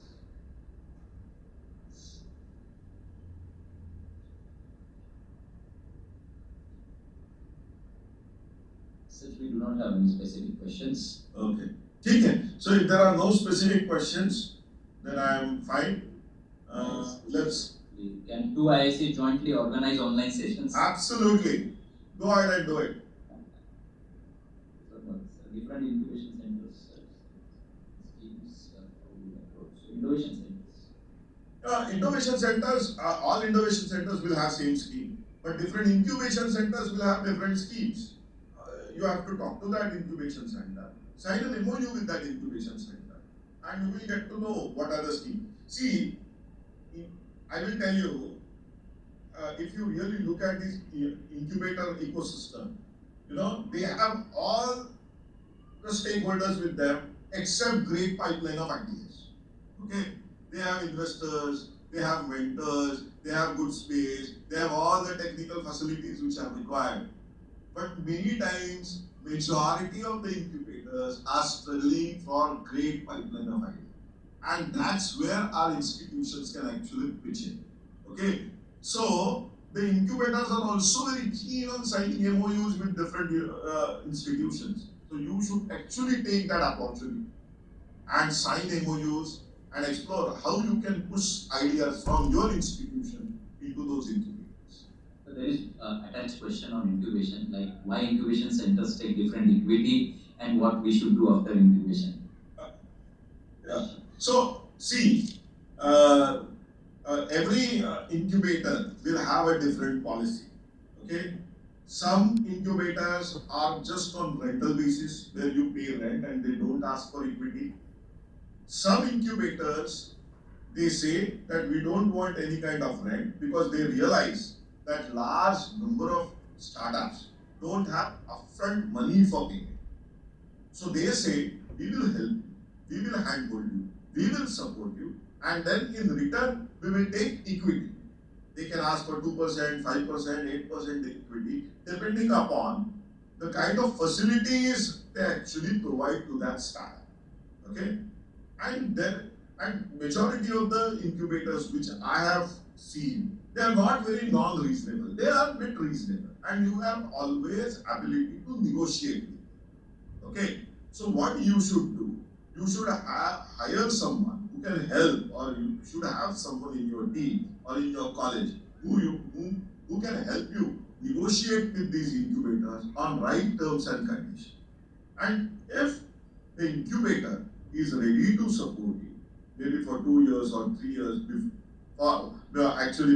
Since we do not have any specific questions. Okay. Okay. So if there are no specific questions, then I am fine. Let's. Can two IIC jointly organize online sessions? Absolutely. Go ahead and do it. Different incubation centers, schemes, innovation centers. Innovation centers, all innovation centers will have same scheme, but different incubation centers will have different schemes. You have to talk to that incubation center, sign an MOU with that incubation center, and you will get to know what are the schemes. See, I will tell you, if you really look at this incubator ecosystem, they have all the stakeholders with them except great pipeline of ideas. Okay, they have investors, they have mentors, they have good space, they have all the technical facilities which are required. But many times, majority of the incubators are struggling for great pipeline of ideas. And that's where our institutions can actually pitch in. Okay, so the incubators are also very keen on signing MOUs with different institutions. So you should actually take that opportunity and sign MOUs and explore how you can push ideas from your institution into those incubators. So there is an attached question on incubation, like why incubation centers take different equity and what we should do after incubation. Yeah. So, see, every incubator will have a different policy. Okay, some incubators are just on rental basis where you pay rent and they don't ask for equity. Some incubators, they say that we don't want any kind of rent because they realize that large number of startups don't have upfront money for payment. So they say, we will help you, we will handhold you, we will support you, and then in return, we will take equity. They can ask for 2%, 5%, 8% equity, depending upon the kind of facilities they actually provide to that startup. Okay? And majority of the incubators which I have seen, they are not very non-reasonable. They are a bit reasonable. And you have always ability to negotiate with them. Okay? So what you should do, you should hire someone who can help, or you should have someone in your team or in your college who can help you negotiate with these incubators on right terms and conditions. And if the incubator is ready to support you, maybe for 2 years or 3 years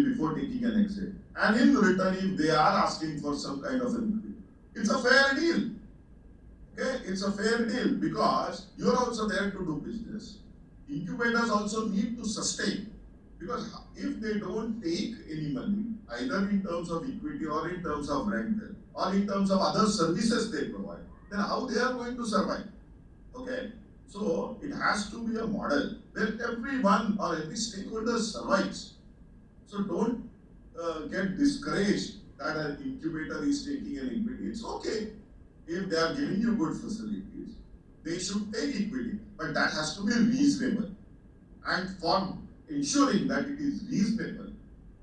before taking an exit, and in return if they are asking for some kind of an equity, it's a fair deal. Okay, it's a fair deal because you are also there to do business. Incubators also need to sustain, because if they don't take any money, either in terms of equity or in terms of rental or in terms of other services they provide, then how they are going to survive? Okay, so it has to be a model where everyone or every stakeholder survives. So don't get discouraged that an incubator is taking an equity. It's okay. If they are giving you good facilities, they should take equity, but that has to be reasonable. And for ensuring that it is reasonable,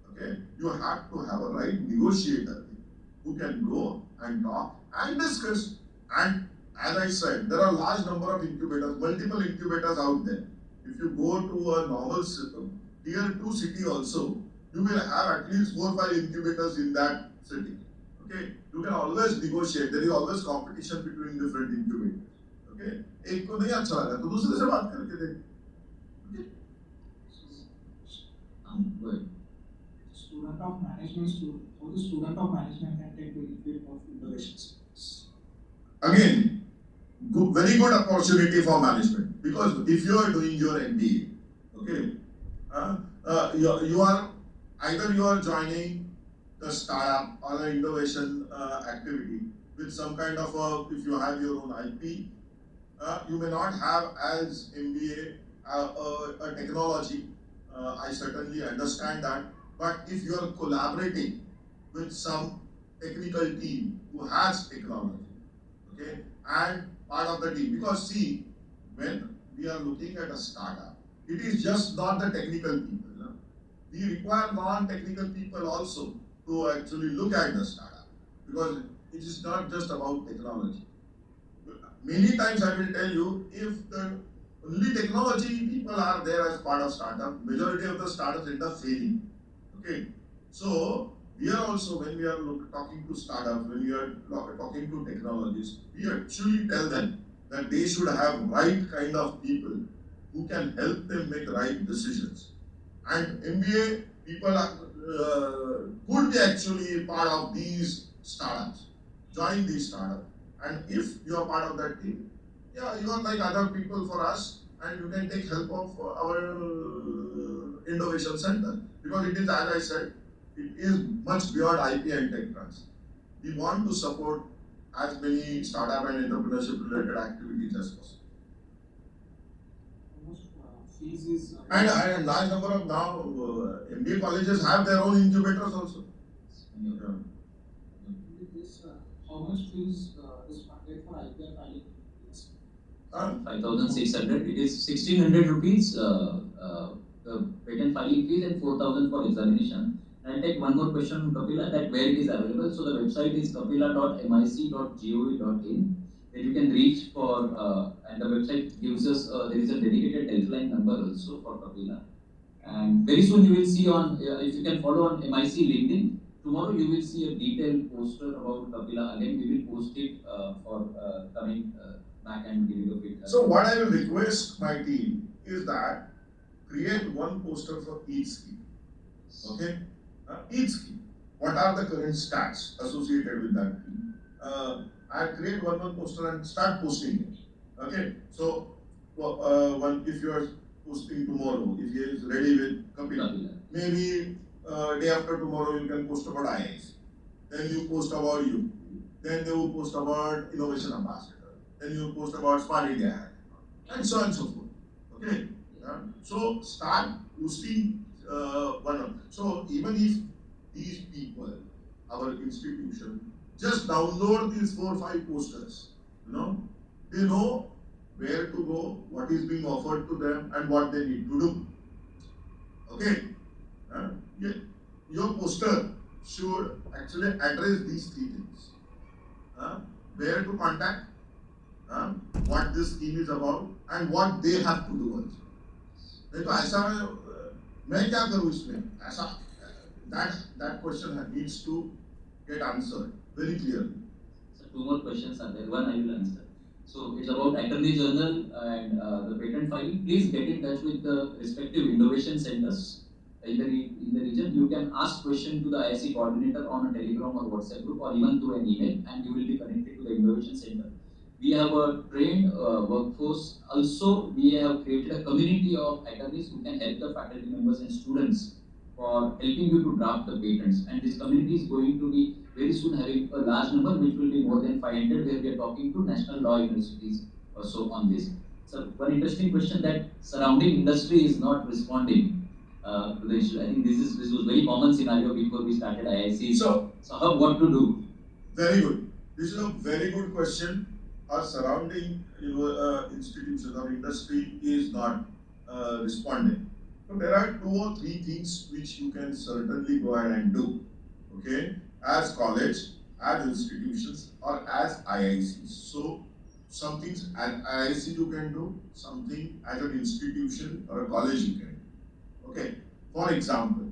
okay, you have to have a right negotiator who can go and talk and discuss. And as I said, there are a large number of incubators, multiple incubators out there. If you go to a normal tier 2 city also, you will have at least 4 or 5 incubators in that city. Okay, you can always negotiate. There is always competition between different incubators. Okay, एक को नहीं अच्छा लगा तो दूसरे से बात करके देख. Okay. Good. Student of management student, how the student of management can take benefit of innovations. Again, very good opportunity for management, because if you are doing your MBA, okay, you are either you are joining the startup or the innovation activity with some kind of if you have your own IP, you may not have as MBA a technology. I certainly understand that, but if you are collaborating with some technical team who has technology, okay, and part of the team, because see, when we are looking at a startup, it is just not the technical people. No? We require non-technical people also to actually look at the startup, because it is not just about technology. Many times I will tell you, if the only technology people are there as part of startup, majority of the startups end up failing. Okay, so we are also, when we are talking to startups, when we are talking to technologists, we actually tell them that they should have right kind of people who can help them make right decisions. And MBA people could be actually part of these startups, join these startups. And if you are part of that team, yeah, you are like other people for us, and you can take help of our innovation center, because it is, as I said, it is much beyond IP and tech transfer. We want to support as many startup and entrepreneurship related activities as possible. Fees is And a large number of now MBA colleges have their own incubators also. Yeah. this, how much fees is funded for IPR filing? 5,600. It is 1,600 rupees the patent filing fees and 4,000 for examination. And I'll take one more question from Kapila, that where it is available. So the website is kapila.mic.gov.in, where you can reach for, and the website gives us, there is a dedicated helpline number also for Kapila. And very soon you will see on, if you can follow on MIC LinkedIn, tomorrow you will see a detailed poster about Kapila. Again, we will post it for coming back and giving a feedback. So what I will request my team is that create one poster for each scheme. Okay? Each scheme. What are the current stats associated with that scheme? I create one poster and start posting it. Okay? So if you are posting tomorrow, if he is ready with Kapila, maybe day after tomorrow you can post about IIC. Then you post about you. Then they will post about innovation ambassador. Then you post about Smart India, and so on and so forth. Okay? So start posting one. So even if these people, our institution, just download these 4 or 5 posters, they know where to go, what is being offered to them, and what they need to do. Okay? Your poster should actually address these 3 things. Where to contact, what this scheme is about, and what they have to do also. नहीं तो ऐसा मैं क्या करूँ इसमें ऐसा that question needs to get answered very clearly. So 2 more questions are there. One I will answer. So it's about Attorney General and the patent filing. Please get in touch with the respective innovation centers in the region. You can ask question to the IIC coordinator on a Telegram or WhatsApp group, or even through an email, and you will be connected to the innovation center. We have a trained workforce. Also, we have created a community of attorneys who can help the faculty members and students for helping you to draft the patents. And this community is going to be very soon having a large number, which will be more than 500, where we are talking to national law universities also on this. So one interesting question, that surrounding industry is not responding to the issue. I think this was very common scenario before we started IIC. So how, what to do? Very good. This is a very good question. Our surrounding institutions or industry is not responding. So there are 2 or 3 things which you can certainly go ahead and do. Okay, as college, as institutions, or as IICs. So some things as IIC you can do, something as an institution or a college you can do. Okay, for example,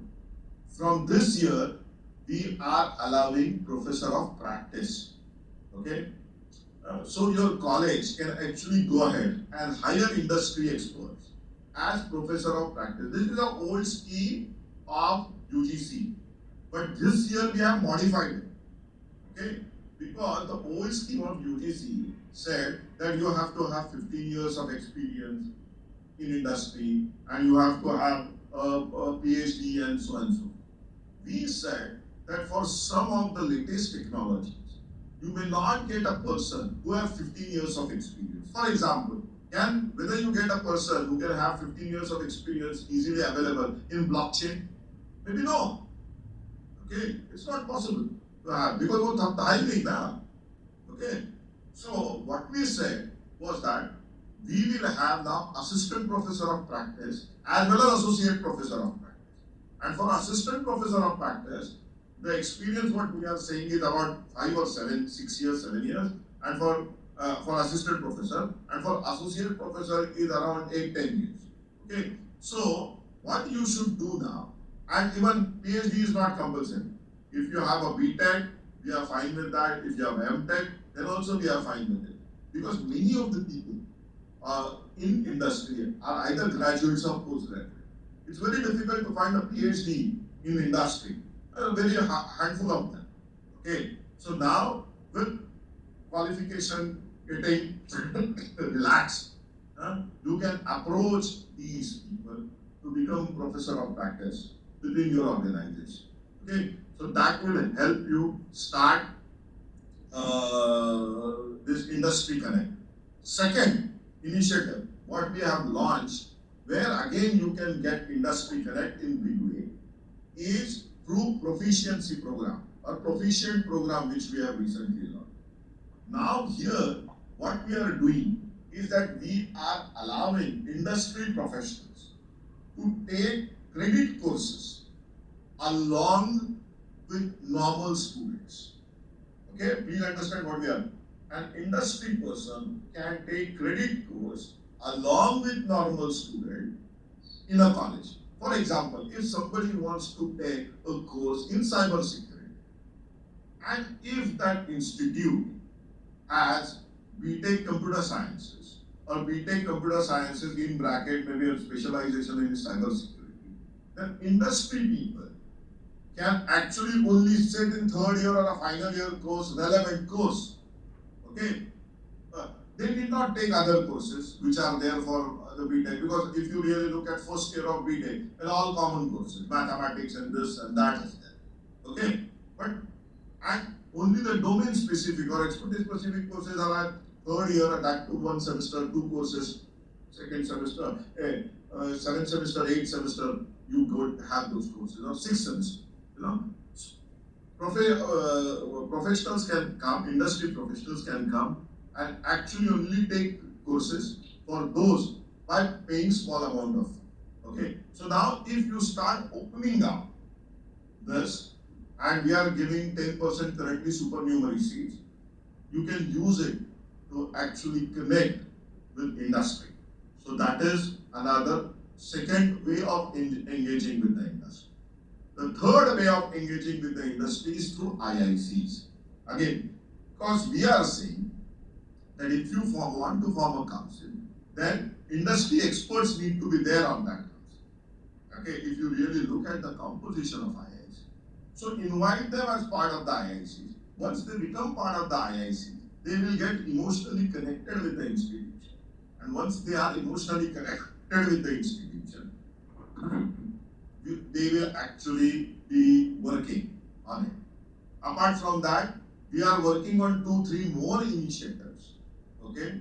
from this year, we are allowing professor of practice. Okay? So your college can actually go ahead and hire industry experts as professor of practice. This is an old scheme of UGC, but this year we have modified it. Okay? Because the old scheme of UGC said that you have to have 15 years of experience in industry and you have to have a PhD and so and so. We said that for some of the latest technologies, you may not get a person who has 15 years of experience. For example, whether you get a person who can have 15 years of experience easily available in blockchain? Maybe no. Okay, it's not possible to have because वो था ही नहीं ना. Okay, so what we said was that we will have now assistant professor of practice as well as associate professor of practice. And for assistant professor of practice, the experience what we are saying is about 5 or 6 years, 7 years, and for assistant professor, and for associate professor is around 8, 10 years. Okay, so what you should do now, and even PhD is not compulsory. If you have a BTech, we are fine with that. If you have MTech, then also we are fine with it. Because many of the people in industry are either graduates or postgraduates. It's very difficult to find a PhD in industry. Very handful of them. Okay, so now with qualification getting relaxed, you can approach these people to become professor of practice within your organization. Okay, so that will help you start this industry connect. Second initiative, what we have launched, where again you can get industry connect in big way, is through proficiency program or proficient program which we have recently launched. Now here, what we are doing is that we are allowing industry professionals to take credit courses along with normal students. Okay, please understand what we are. An industry person can take credit course along with normal student in a college. For example, if somebody wants to take a course in cyber security, and if that institute has BTech computer sciences or BTech computer sciences in bracket maybe a specialization in cyber security, then industry people can actually only sit in third year or a final year course, relevant course. Okay, they need not take other courses which are there for the BTech, because if you really look at first year of BTech, they're all common courses, mathematics and this and that is there. Okay, but and only the domain specific or expertise specific courses are at third year, and that to 1 semester, 2 courses, second semester, 7th semester, 8th semester, you don't have those courses, or 6th semester, you know. Professionals can come, industry professionals can come and actually only take courses for those by paying small amount of fee. Okay, so now if you start opening up this, and we are giving 10% currently supernumerary seats, you can use it to actually connect with industry. So that is another second way of engaging with the industry. The third way of engaging with the industry is through IICs. Again, because we are saying that if you want to form a council, then industry experts need to be there on that council. Okay, if you really look at the composition of IICs. So invite them as part of the IICs. Once they become part of the IICs, they will get emotionally connected with the institution. And once they are emotionally connected with the institution, they will actually be working on it. Apart from that, we are working on 2-3 more initiatives, okay,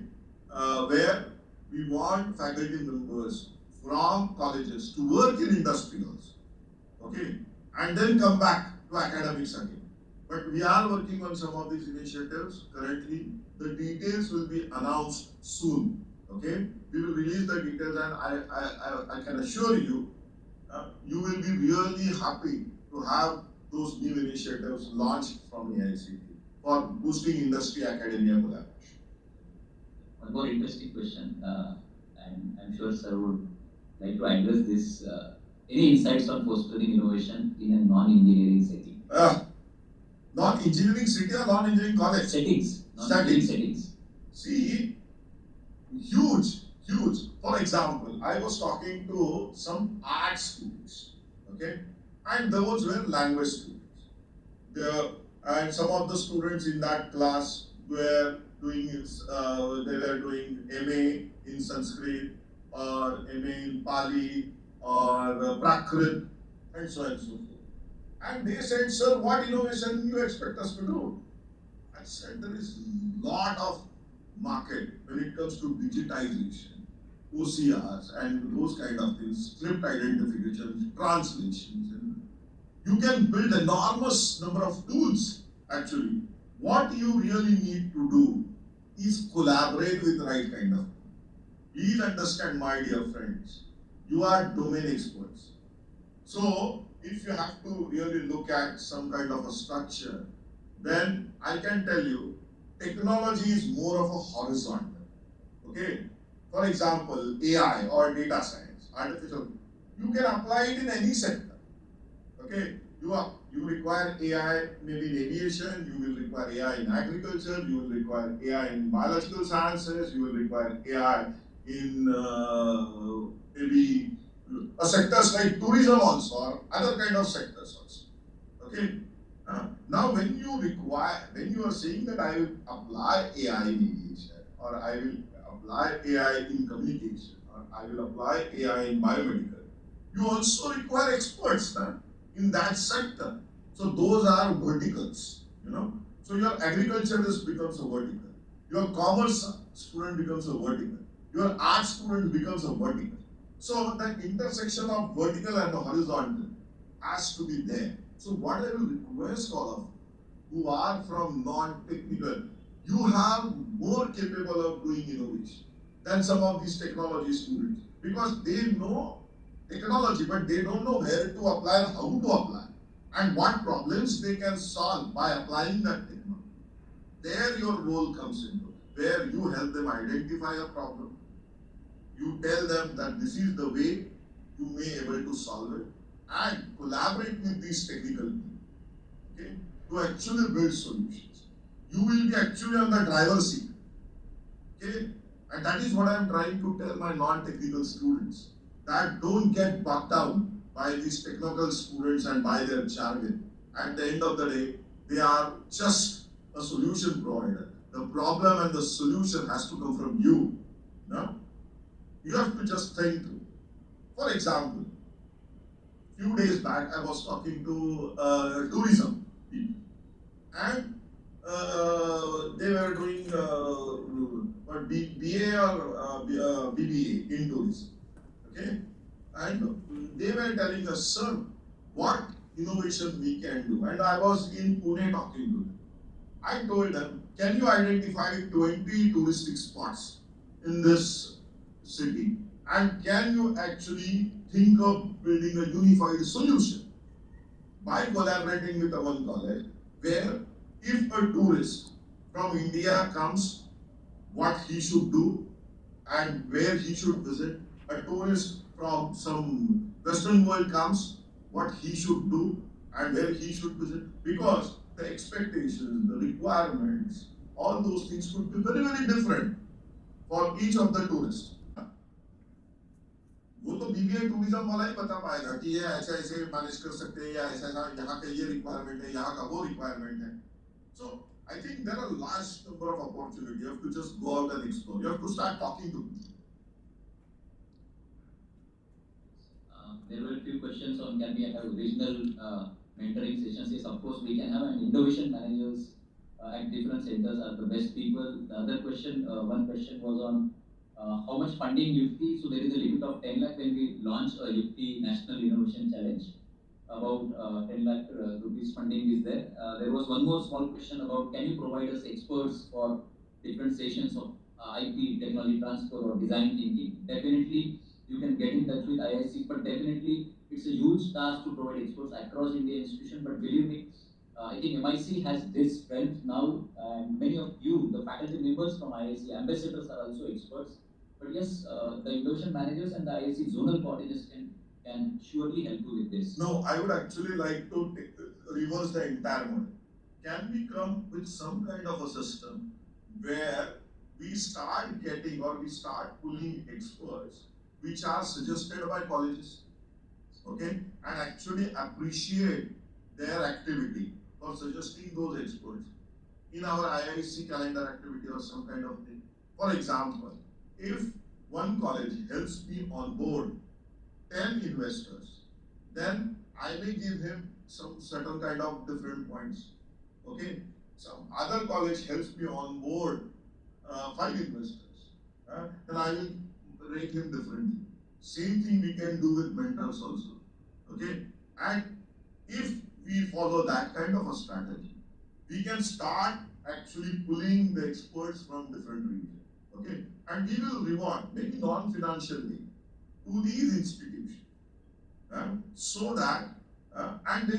where we want faculty members from colleges to work in industry also, okay, and then come back to academics again. But we are working on some of these initiatives currently. The details will be announced soon, okay. We will release the details, and I can assure you, you will be really happy to have those new initiatives launched from AICTE for boosting industry academia collaboration. One more interesting question, and I'm sure sir would like to address this. Any insights on fostering innovation in a non-engineering setting? Non-engineering city or non-engineering college? Settings. Non-engineering settings. See, huge. For example, I was talking to some art students, okay, and those were language students. And some of the students in that class were doing they were doing MA in Sanskrit or MA in Pali or Prakrit and so on and so forth. And they said, "Sir, what innovation you expect us to do?" I said, there is a lot of market when it comes to digitization, OCRs, and those kind of things, script identification, translations, and you can build enormous number of tools. Actually, what you really need to do is collaborate with the right kind of. Please understand, my dear friends, you are domain experts. So, if you have to really look at some kind of a structure, then I can tell you, technology is more of a horizontal. Okay? For example, AI or data science, artificial, you can apply it in any sector. Okay? You require AI maybe in aviation, you will require AI in agriculture, you will require AI in biological sciences, you will require AI in maybe sectors like tourism also, or other kind of sectors also. Okay? Now, when you are saying that I will apply AI in aviation, or I will apply AI in communication, or I will apply AI in biomedical, you also require experts in that sector. So those are verticals, So your agriculture becomes a vertical. Your commerce student becomes a vertical. Your art student becomes a vertical. So the intersection of vertical and horizontal has to be there. So what I will request all of you who are from non-technical, you have more capable of doing innovation than some of these technology students, because they know technology, but they don't know where to apply and how to apply, and what problems they can solve by applying that technology. There your role comes into, where you help them identify a problem, you tell them that this is the way you may able to solve it, and collaborate with these technical people, okay, to actually build solutions. You will be actually on the driver's seat, okay, and that is what I am trying to tell my non-technical students, that don't get bogged down by these technical students and by their jargon. At the end of the day, they are just a solution provider. The problem and the solution has to come from you. No? You have to just think through. For example, few days back I was talking to tourism people, and they were doing BA or BBA in tourism. Okay, and they were telling us, sir, what innovation we can do. And I was in Pune talking to them. I told them, can you identify 20 touristic spots in this city? And can you actually think of building a unified solution by collaborating with one college, where if a tourist from India comes, what he should do and where he should visit, a tourist from some Western world comes, what he should do and where he should visit, because the expectations, the requirements, all those things could be very, very different for each of the tourists. वो तो BBA tourism वाला ही बता पाएगा कि ये ऐसे ऐसे manage कर सकते हैं, या ऐसा ऐसा यहाँ का ये रिक्वायरमेंट है, यहाँ का वो रिक्वायरमेंट है. So I think there are a large number of opportunities. You have to just go out and explore. You have to start talking to people. There were a few questions on can we have regional mentoring sessions. Yes, of course we can have, and innovation managers at different centers are the best people. The other question, one question was on how much funding UFT. So there is a limit of 10 lakh when we launch a UFT National Innovation Challenge. About 10 lakh rupees funding is there. There was one more small question about can you provide us experts for different sessions of IP, technology transfer or design thinking. Definitely you can get in touch with IIC, but definitely it's a huge task to provide experts across Indian institution. But believe me, I think MIC has this strength now, and many of you, the faculty members from IIC, ambassadors are also experts. But yes, the innovation managers and the IIC zonal coordinators can can surely help you with this. No, I would actually like to reverse the entire model. Can we come with some kind of a system where we start getting or we start pulling experts which are suggested by colleges, okay, and actually appreciate their activity for suggesting those experts in our IIC calendar activity or some kind of thing. For example, if one college helps me on board 10 investors, then I may give him some certain kind of different points. Okay, some other college helps me on board 5 investors, then I will rate him differently. Same thing we can do with mentors also. Okay, and if we follow that kind of a strategy, we can start actually pulling the experts from different regions. Okay, and we will reward, maybe non-financially, to these institutions, so that and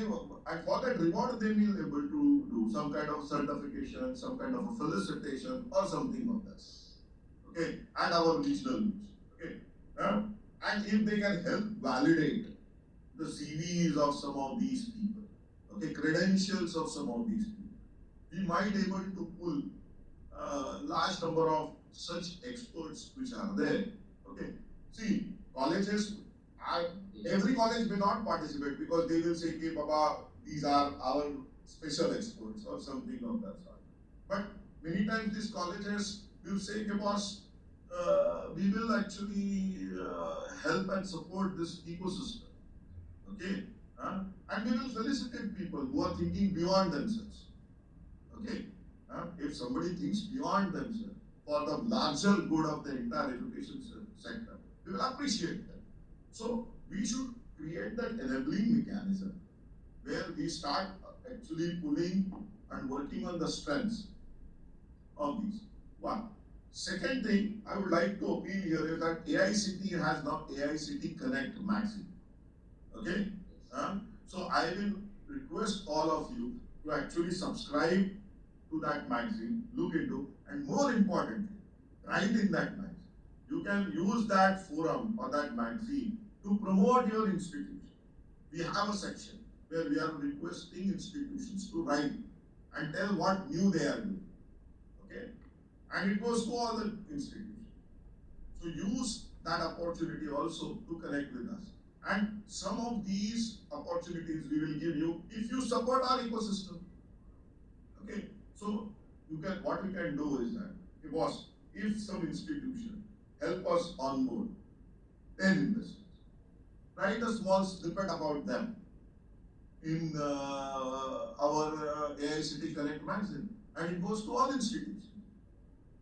for that reward they will be able to do some kind of certification, some kind of a felicitation or something of that. Okay, and our regional news. Okay, and if they can help validate the CVs of some of these people, okay, credentials of some of these people, we might able to pull large number of such experts which are there. Okay, see, colleges, every college may not participate because they will say, "Hey, Baba, these are our special experts" or something of that sort. But many times these colleges will say, "Hey, boss, we will actually help and support this ecosystem." Okay, and we will felicitate people who are thinking beyond themselves. Okay, if somebody thinks beyond themselves for the larger good of the entire education sector, we will appreciate them. So we should create that enabling mechanism where we start actually pulling and working on the strengths of these. One. Second thing I would like to appeal here is that AICTE has now AICTE Connect magazine. Okay? So I will request all of you to actually subscribe to that magazine, look into, and more importantly, write in that magazine. You can use that forum or that magazine to promote your institution. We have a section where we are requesting institutions to write and tell what new they are doing. Okay? And it goes to all the institutions. So use that opportunity also to connect with us. And some of these opportunities we will give you if you support our ecosystem. Okay? So you can, what we can do is that, if some institution help us onboard 10 investors, write a small snippet about them in our AICTE Connect magazine, and it goes to all institutions.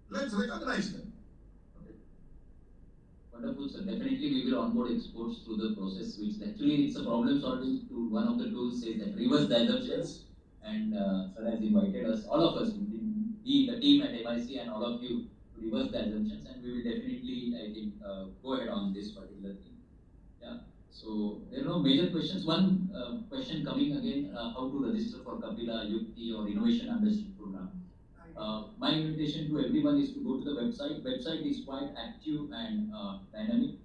Let's recognize them. Okay. Wonderful, sir. Definitely we will onboard exports through the process, which actually it's a problem solving to one of the tools says that reverse the assumptions. And sir has invited us, all of us, the team at MIC and all of you, to reverse the assumptions, and we will definitely, I think, go ahead on this particular thing. Yeah. So there are no major questions. One question coming again: how to register for Kapila, AICTE, or Innovation Undership program? My invitation to everyone is to go to the website. Website is quite active and dynamic.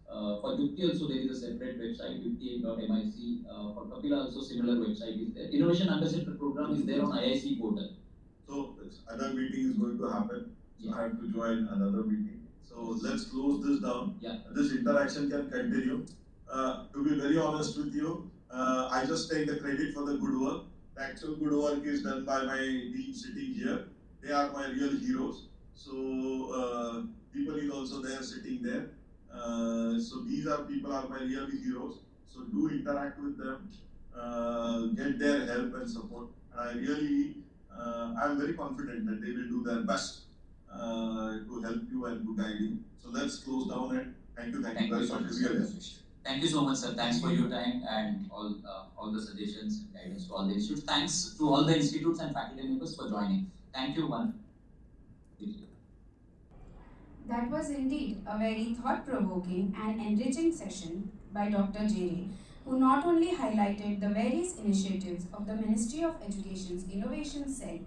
For AICTE also there is a separate website, AICTE.mic. For Kapila also similar website is there. Innovation Undership program is there on IIC portal. So another meeting is going to happen. So I have to join another meeting. So let's close this down. Yeah. This interaction can continue. To be very honest with you, I just take the credit for the good work. The actual good work is done by my team sitting here. They are my real heroes. So people is also there sitting there. So these are people are my real heroes. So do interact with them, get their help and support. And I really, I'm very confident that they will do their best to help you and to guide you. So let's close down and thank you very much. Really appreciate. Thank you so much, sir. Thanks for your time and all the suggestions and guidance to all the institutes. Thanks to all the institutes and faculty members for joining. Thank you, one. That was indeed a very thought-provoking and enriching session by Dr. Jere, who not only highlighted the various initiatives of the Ministry of Education's Innovation Cell,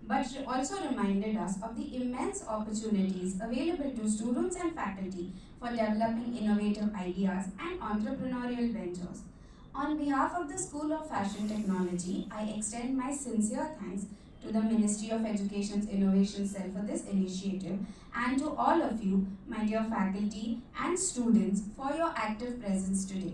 but also reminded us of the immense opportunities available to students and faculty for developing innovative ideas and entrepreneurial ventures. On behalf of the School of Fashion Technology, I extend my sincere thanks to the Ministry of Education's Innovation Cell for this initiative, and to all of you, my dear faculty and students, for your active presence today.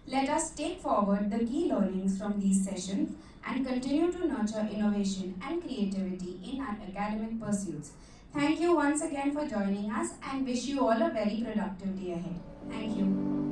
Let us take forward the key learnings from these sessions and continue to nurture innovation and creativity in our academic pursuits. Thank you once again for joining us, and wish you all a very productive day ahead. Thank you.